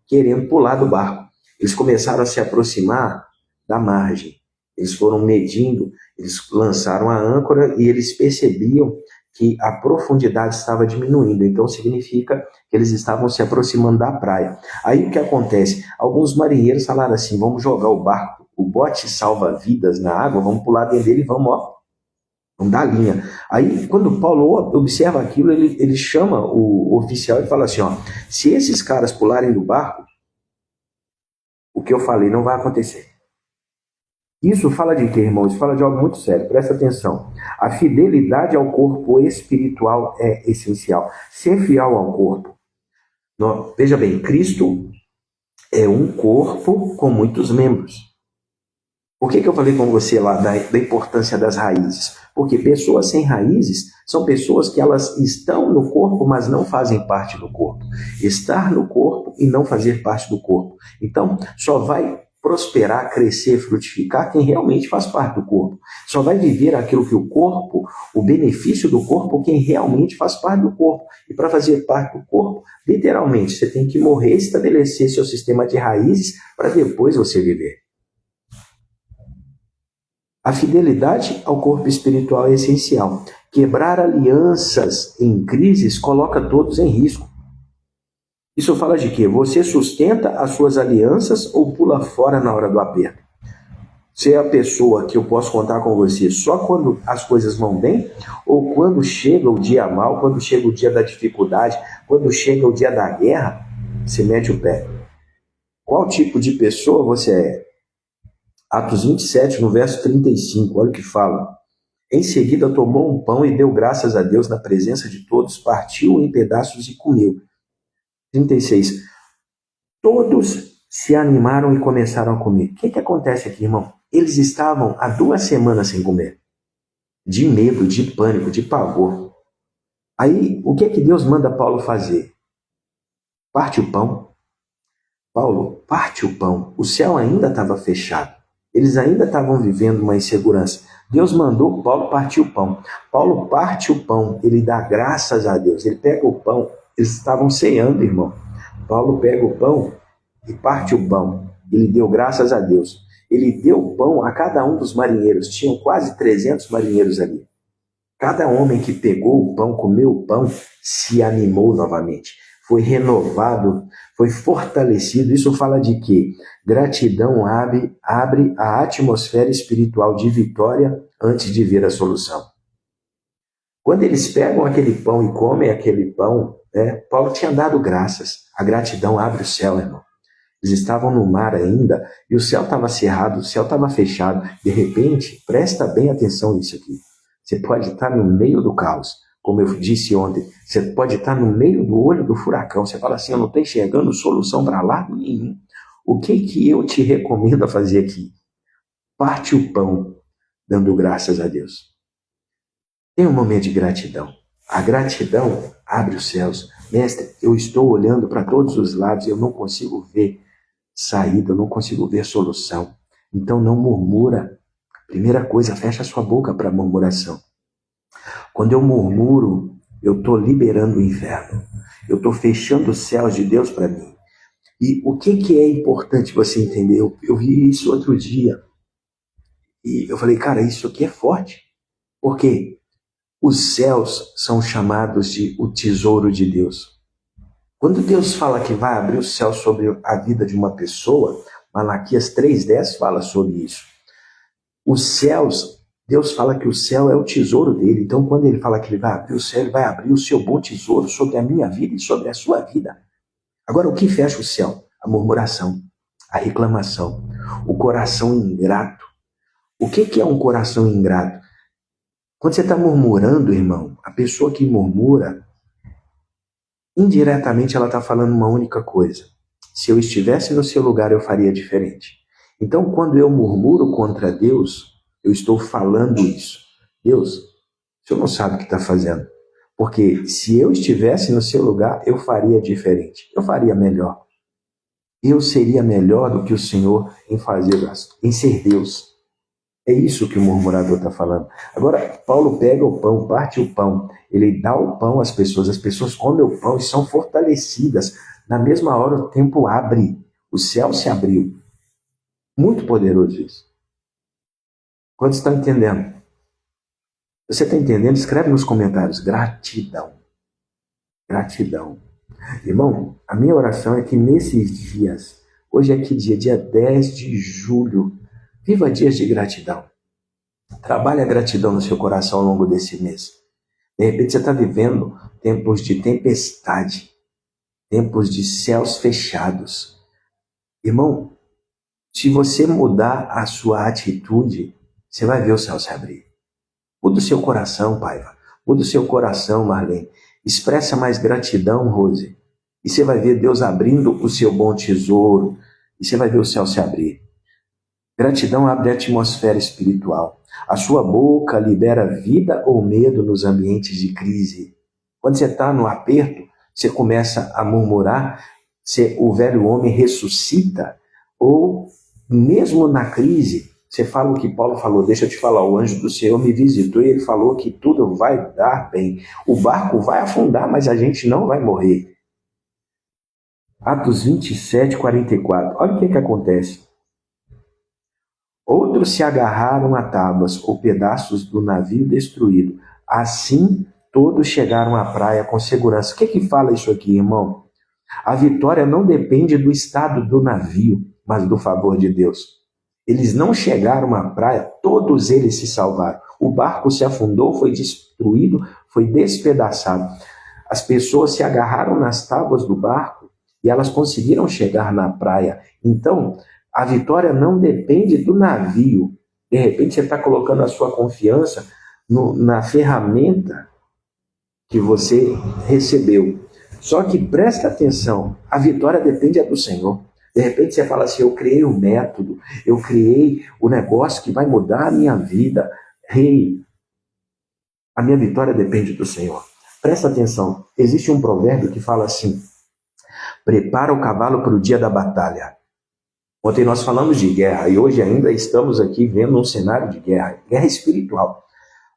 querendo pular do barco. Eles começaram a se aproximar da margem. Eles foram medindo, eles lançaram a âncora e eles percebiam que a profundidade estava diminuindo. Então significa que eles estavam se aproximando da praia. Aí o que acontece? Alguns marinheiros falaram assim: vamos jogar o barco, o bote salva-vidas na água, vamos pular dentro dele e vamos dar linha. Aí, quando Paulo observa aquilo, ele chama o oficial e fala assim: se esses caras pularem do barco, o que eu falei não vai acontecer. Isso fala de quê, irmão? Isso fala de algo muito sério, presta atenção. A fidelidade ao corpo espiritual é essencial. Ser fiel ao corpo. Veja bem, Cristo é um corpo com muitos membros. Por que eu falei com você lá da importância das raízes? Porque pessoas sem raízes são pessoas que elas estão no corpo, mas não fazem parte do corpo. Estar no corpo e não fazer parte do corpo. Então, só vai prosperar, crescer, frutificar quem realmente faz parte do corpo. Só vai viver aquilo que o corpo, o benefício do corpo, quem realmente faz parte do corpo. E para fazer parte do corpo, literalmente, você tem que morrer, estabelecer seu sistema de raízes para depois você viver. A fidelidade ao corpo espiritual é essencial. Quebrar alianças em crises coloca todos em risco. Isso fala de quê? Você sustenta as suas alianças ou pula fora na hora do aperto? Você é a pessoa que eu posso contar com você só quando as coisas vão bem? Ou quando chega o dia mal, quando chega o dia da dificuldade, quando chega o dia da guerra, você mete o pé? Qual tipo de pessoa você é? Atos 27, no verso 35, olha o que fala. Em seguida tomou um pão e deu graças a Deus na presença de todos, partiu em pedaços e comeu. 36. Todos se animaram e começaram a comer. O que acontece aqui, irmão? Eles estavam há 2 semanas sem comer. De medo, de pânico, de pavor. Aí, o que Deus manda Paulo fazer? Parte o pão. Paulo, parte o pão. O céu ainda estava fechado. Eles ainda estavam vivendo uma insegurança. Deus mandou Paulo partir o pão. Paulo parte o pão, ele dá graças a Deus. Ele pega o pão, eles estavam ceando, irmão. Paulo pega o pão e parte o pão. Ele deu graças a Deus. Ele deu o pão a cada um dos marinheiros. Tinham quase 300 marinheiros ali. Cada homem que pegou o pão, comeu o pão, se animou novamente. Foi renovado, foi fortalecido. Isso fala de quê? Gratidão abre a atmosfera espiritual de vitória antes de ver a solução. Quando eles pegam aquele pão e comem aquele pão, Paulo tinha dado graças. A gratidão abre o céu, irmão. Eles estavam no mar ainda e o céu estava cerrado, o céu estava fechado. De repente, presta bem atenção nisso aqui. Você pode estar no meio do caos. Como eu disse ontem, você pode estar no meio do olho do furacão. Você fala assim: eu não estou enxergando solução para lado nenhum. O que eu te recomendo a fazer aqui? Parte o pão, dando graças a Deus. Tem um momento de gratidão. A gratidão abre os céus. Mestre, eu estou olhando para todos os lados e eu não consigo ver saída, eu não consigo ver solução. Então não murmura. Primeira coisa, fecha sua boca para murmuração. Quando eu murmuro, eu estou liberando o inferno. Eu estou fechando os céus de Deus para mim. E o que é importante você entender? Eu vi isso outro dia. E eu falei, cara, isso aqui é forte. Por quê? Os céus são chamados de o tesouro de Deus. Quando Deus fala que vai abrir o céu sobre a vida de uma pessoa, Malaquias 3:10 fala sobre isso. Os céus, Deus fala que o céu é o tesouro dele. Então, quando ele fala que ele vai abrir o céu, ele vai abrir o seu bom tesouro sobre a minha vida e sobre a sua vida. Agora, o que fecha o céu? A murmuração, a reclamação, o coração ingrato. O que é um coração ingrato? Quando você está murmurando, irmão, a pessoa que murmura, indiretamente ela está falando uma única coisa. Se eu estivesse no seu lugar, eu faria diferente. Então, quando eu murmuro contra Deus, eu estou falando isso. Deus, o senhor não sabe o que está fazendo. Porque se eu estivesse no seu lugar, eu faria diferente. Eu faria melhor. Eu seria melhor do que o Senhor em ser Deus. É isso que o murmurador está falando. Agora, Paulo pega o pão, parte o pão, ele dá o pão às pessoas comem o pão e são fortalecidas. Na mesma hora o tempo abre, o céu se abriu. Muito poderoso isso. Quantos estão entendendo? Você está entendendo? Escreve nos comentários. Gratidão. Gratidão. Irmão, a minha oração é que nesses dias, hoje é que dia 10 de julho, viva dias de gratidão. Trabalhe a gratidão no seu coração ao longo desse mês. De repente você está vivendo tempos de tempestade, tempos de céus fechados. Irmão, se você mudar a sua atitude, você vai ver o céu se abrir. Muda o seu coração, Paiva. Muda o seu coração, Marlene. Expressa mais gratidão, Rose. E você vai ver Deus abrindo o seu bom tesouro. E você vai ver o céu se abrir. Gratidão abre a atmosfera espiritual. A sua boca libera vida ou medo nos ambientes de crise. Quando você está no aperto, você começa a murmurar, o velho homem ressuscita, ou mesmo na crise, você fala o que Paulo falou, deixa eu te falar, o anjo do Senhor me visitou e ele falou que tudo vai dar bem. O barco vai afundar, mas a gente não vai morrer. Atos 27, 44. Olha o que acontece. Outros se agarraram a tábuas ou pedaços do navio destruído. Assim, todos chegaram à praia com segurança. O que fala isso aqui, irmão? A vitória não depende do estado do navio, mas do favor de Deus. Eles não chegaram à praia, todos eles se salvaram. O barco se afundou, foi destruído, foi despedaçado. As pessoas se agarraram nas tábuas do barco e elas conseguiram chegar na praia. Então, a vitória não depende do navio. De repente, você está colocando a sua confiança na ferramenta que você recebeu. Só que presta atenção, a vitória depende do Senhor. De repente você fala assim, eu criei um método, eu criei o negócio que vai mudar a minha vida. Rei, a minha vitória depende do Senhor. Presta atenção, existe um provérbio que fala assim, prepara o cavalo para o dia da batalha. Ontem nós falamos de guerra e hoje ainda estamos aqui vendo um cenário de guerra, guerra espiritual.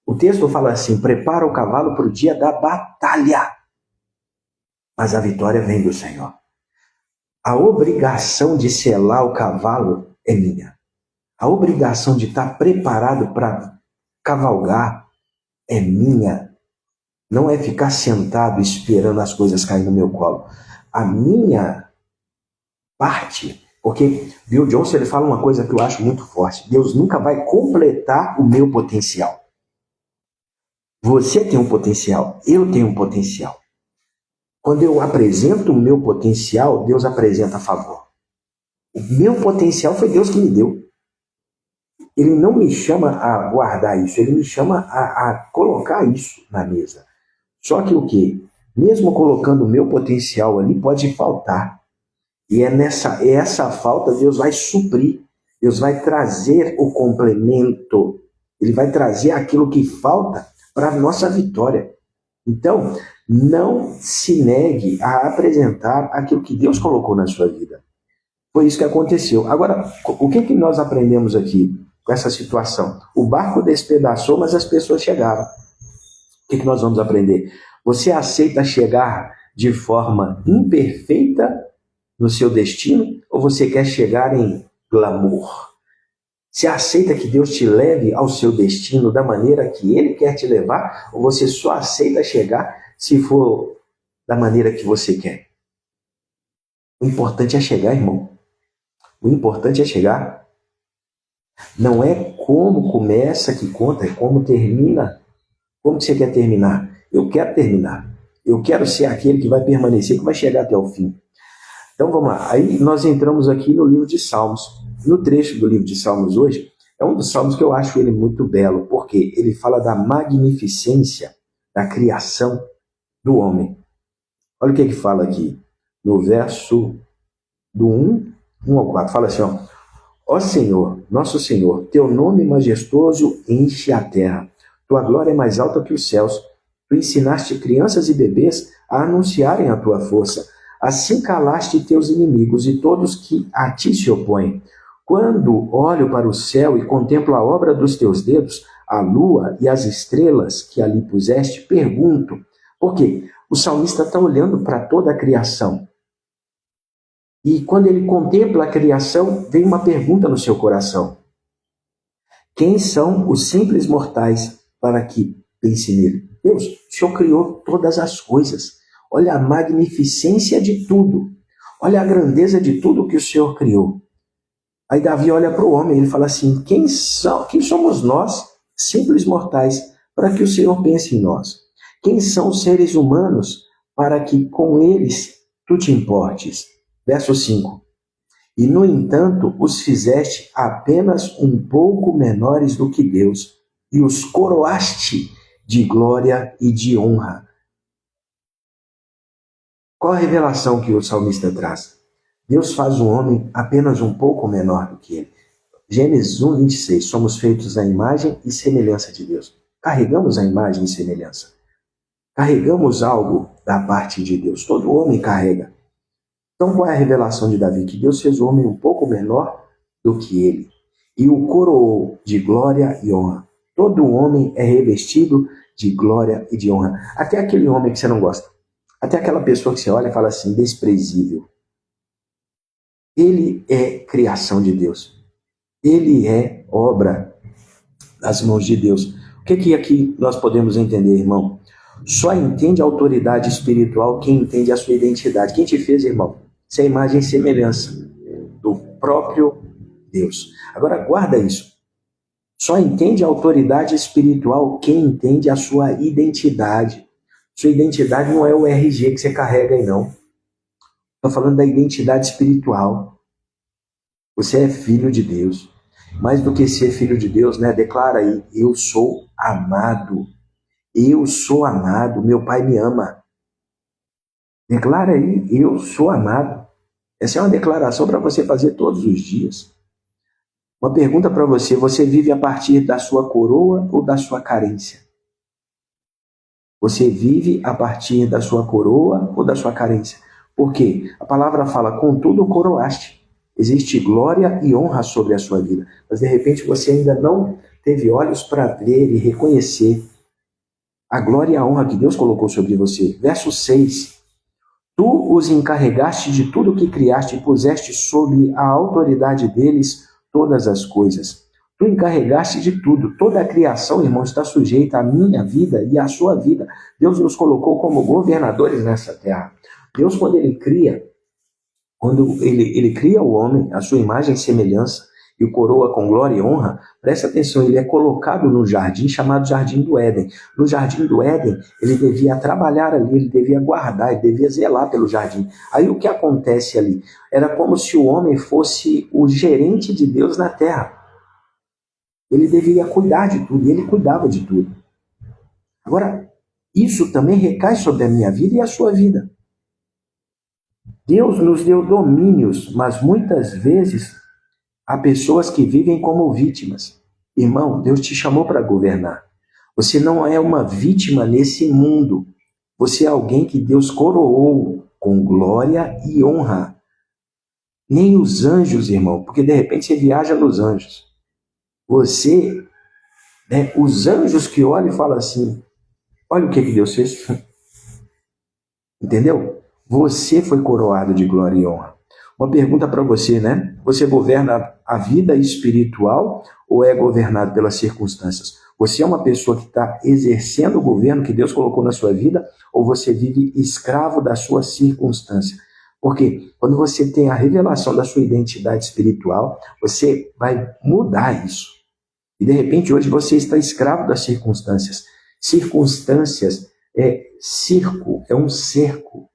O texto fala assim, prepara o cavalo para o dia da batalha. Mas a vitória vem do Senhor. A obrigação de selar o cavalo é minha. A obrigação de estar preparado para cavalgar é minha. Não é ficar sentado esperando as coisas caírem no meu colo. A minha parte, porque Bill Johnson ele fala uma coisa que eu acho muito forte. Deus nunca vai completar o meu potencial. Você tem um potencial, eu tenho um potencial. Quando eu apresento o meu potencial, Deus apresenta a favor. O meu potencial foi Deus que me deu. Ele não me chama a guardar isso, ele me chama a colocar isso na mesa. Só que o quê? Mesmo colocando o meu potencial ali, pode faltar. E essa falta Deus vai suprir. Deus vai trazer o complemento. Ele vai trazer aquilo que falta para a nossa vitória. Então, não se negue a apresentar aquilo que Deus colocou na sua vida. Foi isso que aconteceu. Agora, o que nós aprendemos aqui com essa situação? O barco despedaçou, mas as pessoas chegaram. O que nós vamos aprender? Você aceita chegar de forma imperfeita no seu destino ou você quer chegar em glamour? Você aceita que Deus te leve ao seu destino da maneira que Ele quer te levar ou você só aceita chegar se for da maneira que você quer? O importante é chegar, irmão. O importante é chegar. Não é como começa que conta, é como termina. Como que você quer terminar? Eu quero terminar. Eu quero ser aquele que vai permanecer, que vai chegar até o fim. Então vamos lá. Aí nós entramos aqui no livro de Salmos. No trecho do livro de Salmos hoje, É um dos salmos que eu acho ele muito belo, porque ele fala da magnificência da criação do homem. Olha o que ele fala aqui, no verso do 1 ao 4. Fala assim, ó Senhor, nosso Senhor, teu nome majestoso enche a terra. Tua glória é mais alta que os céus. Tu ensinaste crianças e bebês a anunciarem a tua força. Assim calaste teus inimigos e todos que a ti se opõem. Quando olho para o céu e contemplo a obra dos teus dedos, a lua e as estrelas que ali puseste, pergunto. Por quê? O salmista está olhando para toda a criação. E quando ele contempla a criação, vem uma pergunta no seu coração. Quem são os simples mortais para que pense nele? Deus, o Senhor criou todas as coisas. Olha a magnificência de tudo. Olha a grandeza de tudo que o Senhor criou. Aí Davi olha para o homem e ele fala assim, quem somos nós, simples mortais, para que o Senhor pense em nós? Quem são os seres humanos para que com eles tu te importes? Verso 5. E, no entanto, os fizeste apenas um pouco menores do que Deus, e os coroaste de glória e de honra. Qual a revelação que o salmista traz? Deus faz o homem apenas um pouco menor do que ele. Gênesis 1, 26. Somos feitos à imagem e semelhança de Deus. Carregamos a imagem e semelhança. Carregamos algo da parte de Deus. Todo homem carrega. Então, qual é a revelação de Davi? Que Deus fez o homem um pouco menor do que ele e o coroou de glória e honra. Todo homem é revestido de glória e de honra. Até aquele homem que você não gosta. Até aquela pessoa que você olha e fala assim, desprezível. Ele é criação de Deus. Ele é obra das mãos de Deus. O que aqui nós podemos entender, irmão? Só entende a autoridade espiritual quem entende a sua identidade. Quem te fez, irmão? Isso é imagem e semelhança do próprio Deus. Agora, guarda isso. Só entende a autoridade espiritual quem entende a sua identidade. Sua identidade não é o RG que você carrega aí, não. Estou falando da identidade espiritual. Você é filho de Deus. Mais do que ser filho de Deus, né? Declara aí, eu sou amado. Eu sou amado, meu Pai me ama. Declara aí, eu sou amado. Essa é uma declaração para você fazer todos os dias. Uma pergunta para você, você vive a partir da sua coroa ou da sua carência? Você vive a partir da sua coroa ou da sua carência? Por quê? A palavra fala, contudo coroaste. Existe glória e honra sobre a sua vida. Mas de repente você ainda não teve olhos para ver e reconhecer a glória e a honra que Deus colocou sobre você. Verso 6. Tu os encarregaste de tudo o que criaste e puseste sob a autoridade deles todas as coisas. Tu encarregaste de tudo. Toda a criação, irmão, está sujeita à minha vida e à sua vida. Deus nos colocou como governadores nessa terra. Deus, quando ele cria o homem, a sua imagem e semelhança, e o coroa com glória e honra, presta atenção, ele é colocado no jardim chamado Jardim do Éden. No Jardim do Éden, ele devia trabalhar ali, ele devia guardar, ele devia zelar pelo jardim. Aí o que acontece ali? Era como se o homem fosse o gerente de Deus na terra. Ele devia cuidar de tudo, e ele cuidava de tudo. Agora, isso também recai sobre a minha vida e a sua vida. Deus nos deu domínios, mas muitas vezes há pessoas que vivem como vítimas. Irmão, Deus te chamou para governar. Você não é uma vítima nesse mundo. Você é alguém que Deus coroou com glória e honra. Nem os anjos, irmão, porque de repente você viaja nos anjos. Você, os anjos que olham e falam assim, olha o que Deus fez. Entendeu? Você foi coroado de glória e honra. Uma pergunta para você, né? Você governa a vida espiritual ou é governado pelas circunstâncias? Você é uma pessoa que está exercendo o governo que Deus colocou na sua vida ou você vive escravo da sua circunstância? Porque quando você tem a revelação da sua identidade espiritual, você vai mudar isso. E de repente hoje você está escravo das circunstâncias. Circunstâncias é circo, é um cerco.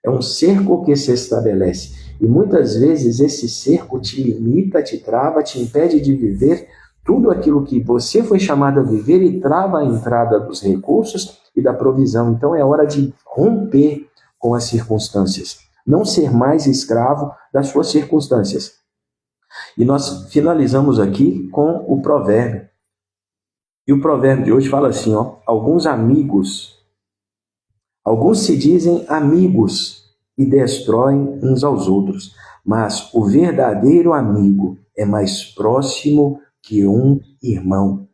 É um cerco que se estabelece. E muitas vezes esse cerco te limita, te trava, te impede de viver tudo aquilo que você foi chamado a viver e trava a entrada dos recursos e da provisão. Então é hora de romper com as circunstâncias, não ser mais escravo das suas circunstâncias. E nós finalizamos aqui com o provérbio. E o provérbio de hoje fala assim, ó, alguns se dizem amigos e destroem uns aos outros, mas o verdadeiro amigo é mais próximo que um irmão.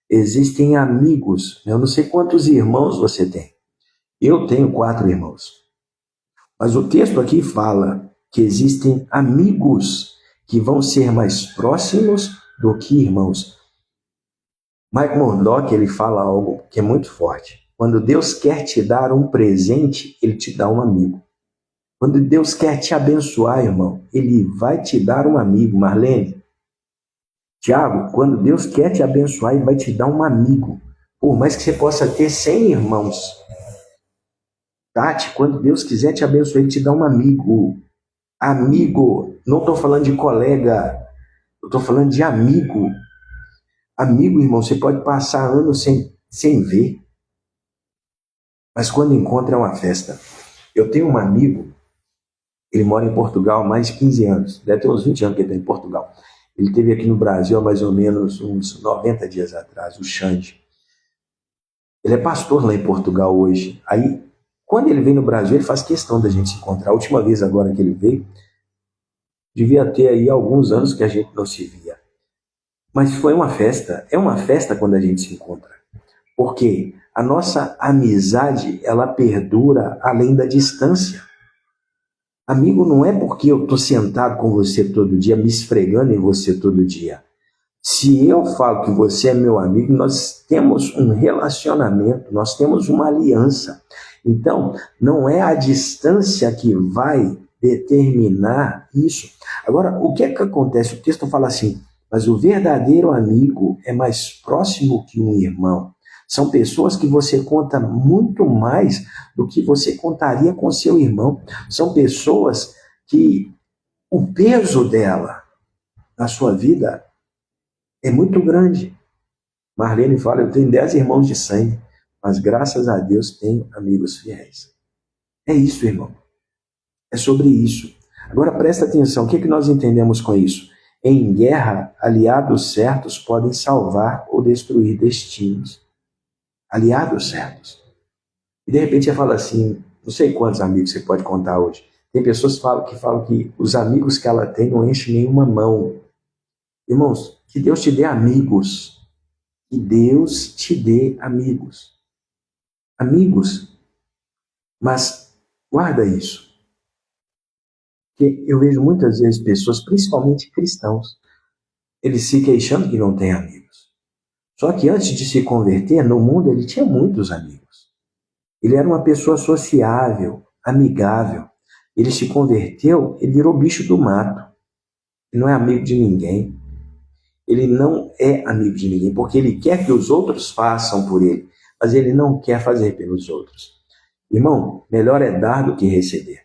Existem amigos, eu não sei quantos irmãos você tem. Eu tenho 4 irmãos. Mas o texto aqui fala que existem amigos que vão ser mais próximos do que irmãos. Mike Murdock, ele fala algo que é muito forte. Quando Deus quer te dar um presente, ele te dá um amigo. Quando Deus quer te abençoar, irmão, ele vai te dar um amigo. Marlene, Tiago, quando Deus quer te abençoar, ele vai te dar um amigo. Por mais que você possa ter 100 irmãos. Tati, quando Deus quiser te abençoar, ele te dá um amigo. Amigo, não estou falando de colega, eu estou falando de amigo. Amigo, irmão, você pode passar anos sem ver, mas quando encontra é uma festa. Eu tenho um amigo, ele mora em Portugal há mais de 15 anos, deve ter uns 20 anos que ele está em Portugal. Ele esteve aqui no Brasil há mais ou menos uns 90 dias atrás, o Xande. Ele é pastor lá em Portugal hoje. Aí, quando ele vem no Brasil, ele faz questão da gente se encontrar. A última vez agora que ele veio, devia ter aí alguns anos que a gente não se via. Mas foi uma festa, é uma festa quando a gente se encontra. Porque a nossa amizade, ela perdura além da distância. Amigo, não é porque eu estou sentado com você todo dia, me esfregando em você todo dia. Se eu falo que você é meu amigo, nós temos um relacionamento, nós temos uma aliança. Então, não é a distância que vai determinar isso. Agora, o que é que acontece? O texto fala assim, mas o verdadeiro amigo é mais próximo que um irmão. São pessoas que você conta muito mais do que você contaria com seu irmão. São pessoas que o peso dela na sua vida é muito grande. Marlene fala, eu tenho 10 irmãos de sangue, mas graças a Deus tenho amigos fiéis. É isso, irmão. É sobre isso. Agora presta atenção, o que nós entendemos com isso? Em guerra, aliados certos podem salvar ou destruir destinos. Aliados certos. E de repente você fala assim, não sei quantos amigos você pode contar hoje. Tem pessoas que falam que os amigos que ela tem não enchem nenhuma mão. Irmãos, que Deus te dê amigos. Que Deus te dê amigos. Amigos. Mas guarda isso. Porque eu vejo muitas vezes pessoas, principalmente cristãos, eles se queixando que não têm amigos. Só que antes de se converter, no mundo ele tinha muitos amigos. Ele era uma pessoa sociável, amigável. Ele se converteu, ele virou bicho do mato. Ele não é amigo de ninguém. Ele não é amigo de ninguém, porque ele quer que os outros façam por ele, mas ele não quer fazer pelos outros. Irmão, melhor é dar do que receber.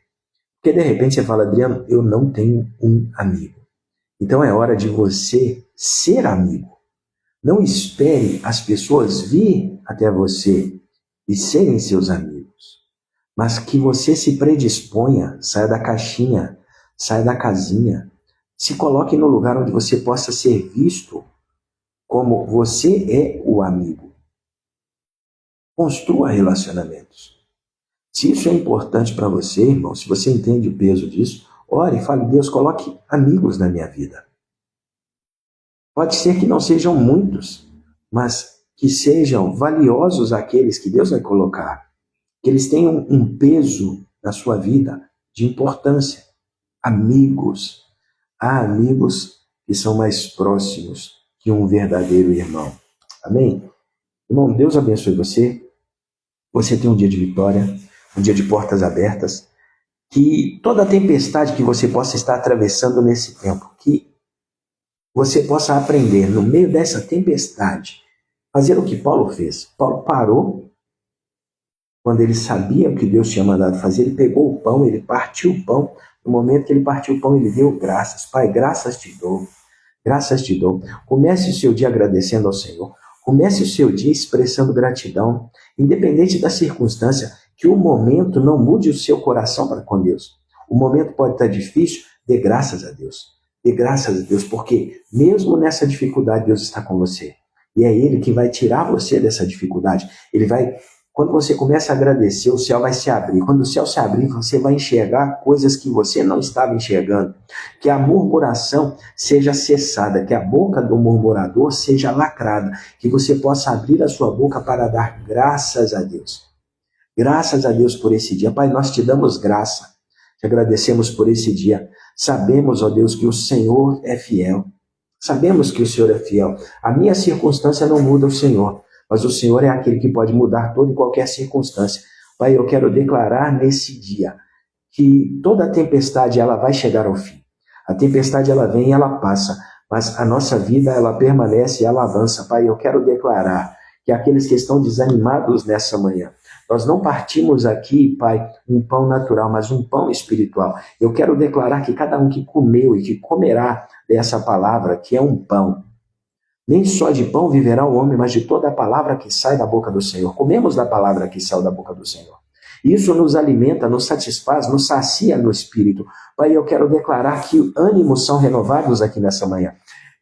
Porque de repente você fala, Adriano, eu não tenho um amigo. Então é hora de você ser amigo. Não espere as pessoas vir até você e serem seus amigos, mas que você se predisponha, saia da caixinha, saia da casinha, se coloque no lugar onde você possa ser visto como você é o amigo. Construa relacionamentos. Se isso é importante para você, irmão, se você entende o peso disso, ore e fale, Deus, coloque amigos na minha vida. Pode ser que não sejam muitos, mas que sejam valiosos aqueles que Deus vai colocar. Que eles tenham um peso na sua vida de importância. Amigos. Há amigos que são mais próximos que um verdadeiro irmão. Amém? Irmão, Deus abençoe você. Você tem um dia de vitória, um dia de portas abertas. Que toda a tempestade que você possa estar atravessando nesse tempo, que você possa aprender, no meio dessa tempestade, fazer o que Paulo fez. Paulo parou, quando ele sabia o que Deus tinha mandado fazer, ele pegou o pão, ele partiu o pão. No momento que ele partiu o pão, ele deu graças. Pai, graças te dou. graças te dou. Comece o seu dia agradecendo ao Senhor. Comece o seu dia expressando gratidão, independente da circunstância, que o momento não mude o seu coração para com Deus. O momento pode estar difícil, dê graças a Deus. Dê graças a Deus, porque mesmo nessa dificuldade, Deus está com você. E é Ele que vai tirar você dessa dificuldade. Ele vai, quando você começa a agradecer, o céu vai se abrir. Quando o céu se abrir, você vai enxergar coisas que você não estava enxergando. Que a murmuração seja cessada, que a boca do murmurador seja lacrada, que você possa abrir a sua boca para dar graças a Deus. Graças a Deus por esse dia. Pai, nós te damos graça. Te agradecemos por esse dia. Sabemos, ó Deus, que o Senhor é fiel. Sabemos que o Senhor é fiel. A minha circunstância não muda o Senhor, mas o Senhor é aquele que pode mudar toda e qualquer circunstância. Pai, eu quero declarar nesse dia que toda tempestade ela vai chegar ao fim. A tempestade ela vem e ela passa, mas a nossa vida ela permanece e ela avança. Pai, eu quero declarar que aqueles que estão desanimados nessa manhã, nós não partimos aqui, Pai, um pão natural, mas um pão espiritual. Eu quero declarar que cada um que comeu e que comerá dessa palavra, que é um pão, nem só de pão viverá o homem, mas de toda a palavra que sai da boca do Senhor. Comemos da palavra que sai da boca do Senhor. Isso nos alimenta, nos satisfaz, nos sacia no espírito. Pai, eu quero declarar que ânimos são renovados aqui nessa manhã.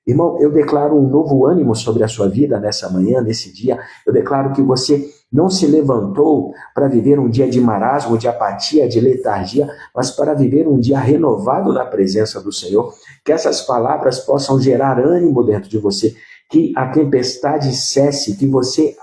Irmão, eu declaro um novo ânimo sobre a sua vida nessa manhã, nesse dia. Eu declaro que você não se levantou para viver um dia de marasmo, de apatia, de letargia, mas para viver um dia renovado na presença do Senhor. Que essas palavras possam gerar ânimo dentro de você, que a tempestade cesse, que você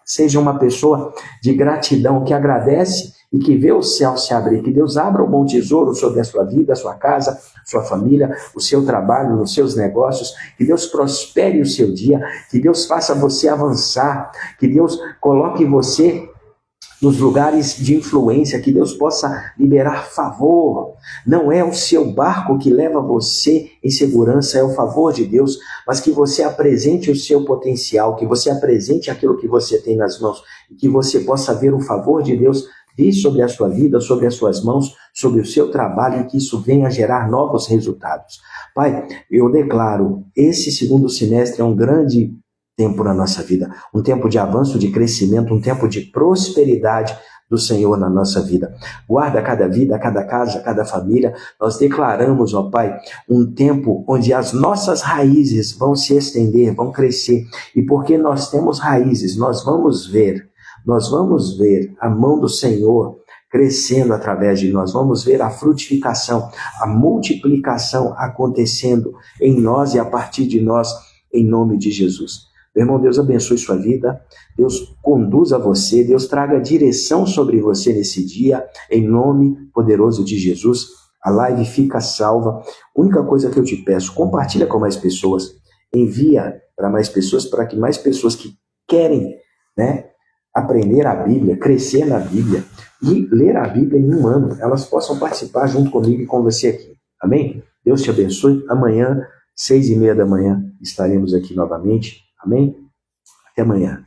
seja uma pessoa de gratidão, que agradece e que vê o céu se abrir, que Deus abra um bom tesouro sobre a sua vida, a sua casa, sua família, o seu trabalho, os seus negócios, que Deus prospere o seu dia, que Deus faça você avançar, que Deus coloque você nos lugares de influência, que Deus possa liberar favor. Não é o seu barco que leva você em segurança, é o favor de Deus, mas que você apresente o seu potencial, que você apresente aquilo que você tem nas mãos, e que você possa ver o favor de Deus vir sobre a sua vida, sobre as suas mãos, sobre o seu trabalho, e que isso venha gerar novos resultados. Pai, eu declaro, esse segundo semestre é um grande tempo na nossa vida, um tempo de avanço, de crescimento, um tempo de prosperidade do Senhor na nossa vida. Guarda cada vida, cada casa, cada família. Nós declaramos, ó Pai, um tempo onde as nossas raízes vão se estender, vão crescer, e porque nós temos raízes, nós vamos ver a mão do Senhor crescendo através de nós, vamos ver a frutificação, a multiplicação acontecendo em nós e a partir de nós, em nome de Jesus. Meu irmão, Deus abençoe sua vida, Deus conduza você, Deus traga direção sobre você nesse dia, em nome poderoso de Jesus. A live fica salva. A única coisa que eu te peço, compartilha com mais pessoas, envia para mais pessoas, para que mais pessoas que querem, aprender a Bíblia, crescer na Bíblia e ler a Bíblia em um ano, elas possam participar junto comigo e com você aqui. Amém? Deus te abençoe. Amanhã, 6:30 da manhã, estaremos aqui novamente. Amém? Até amanhã.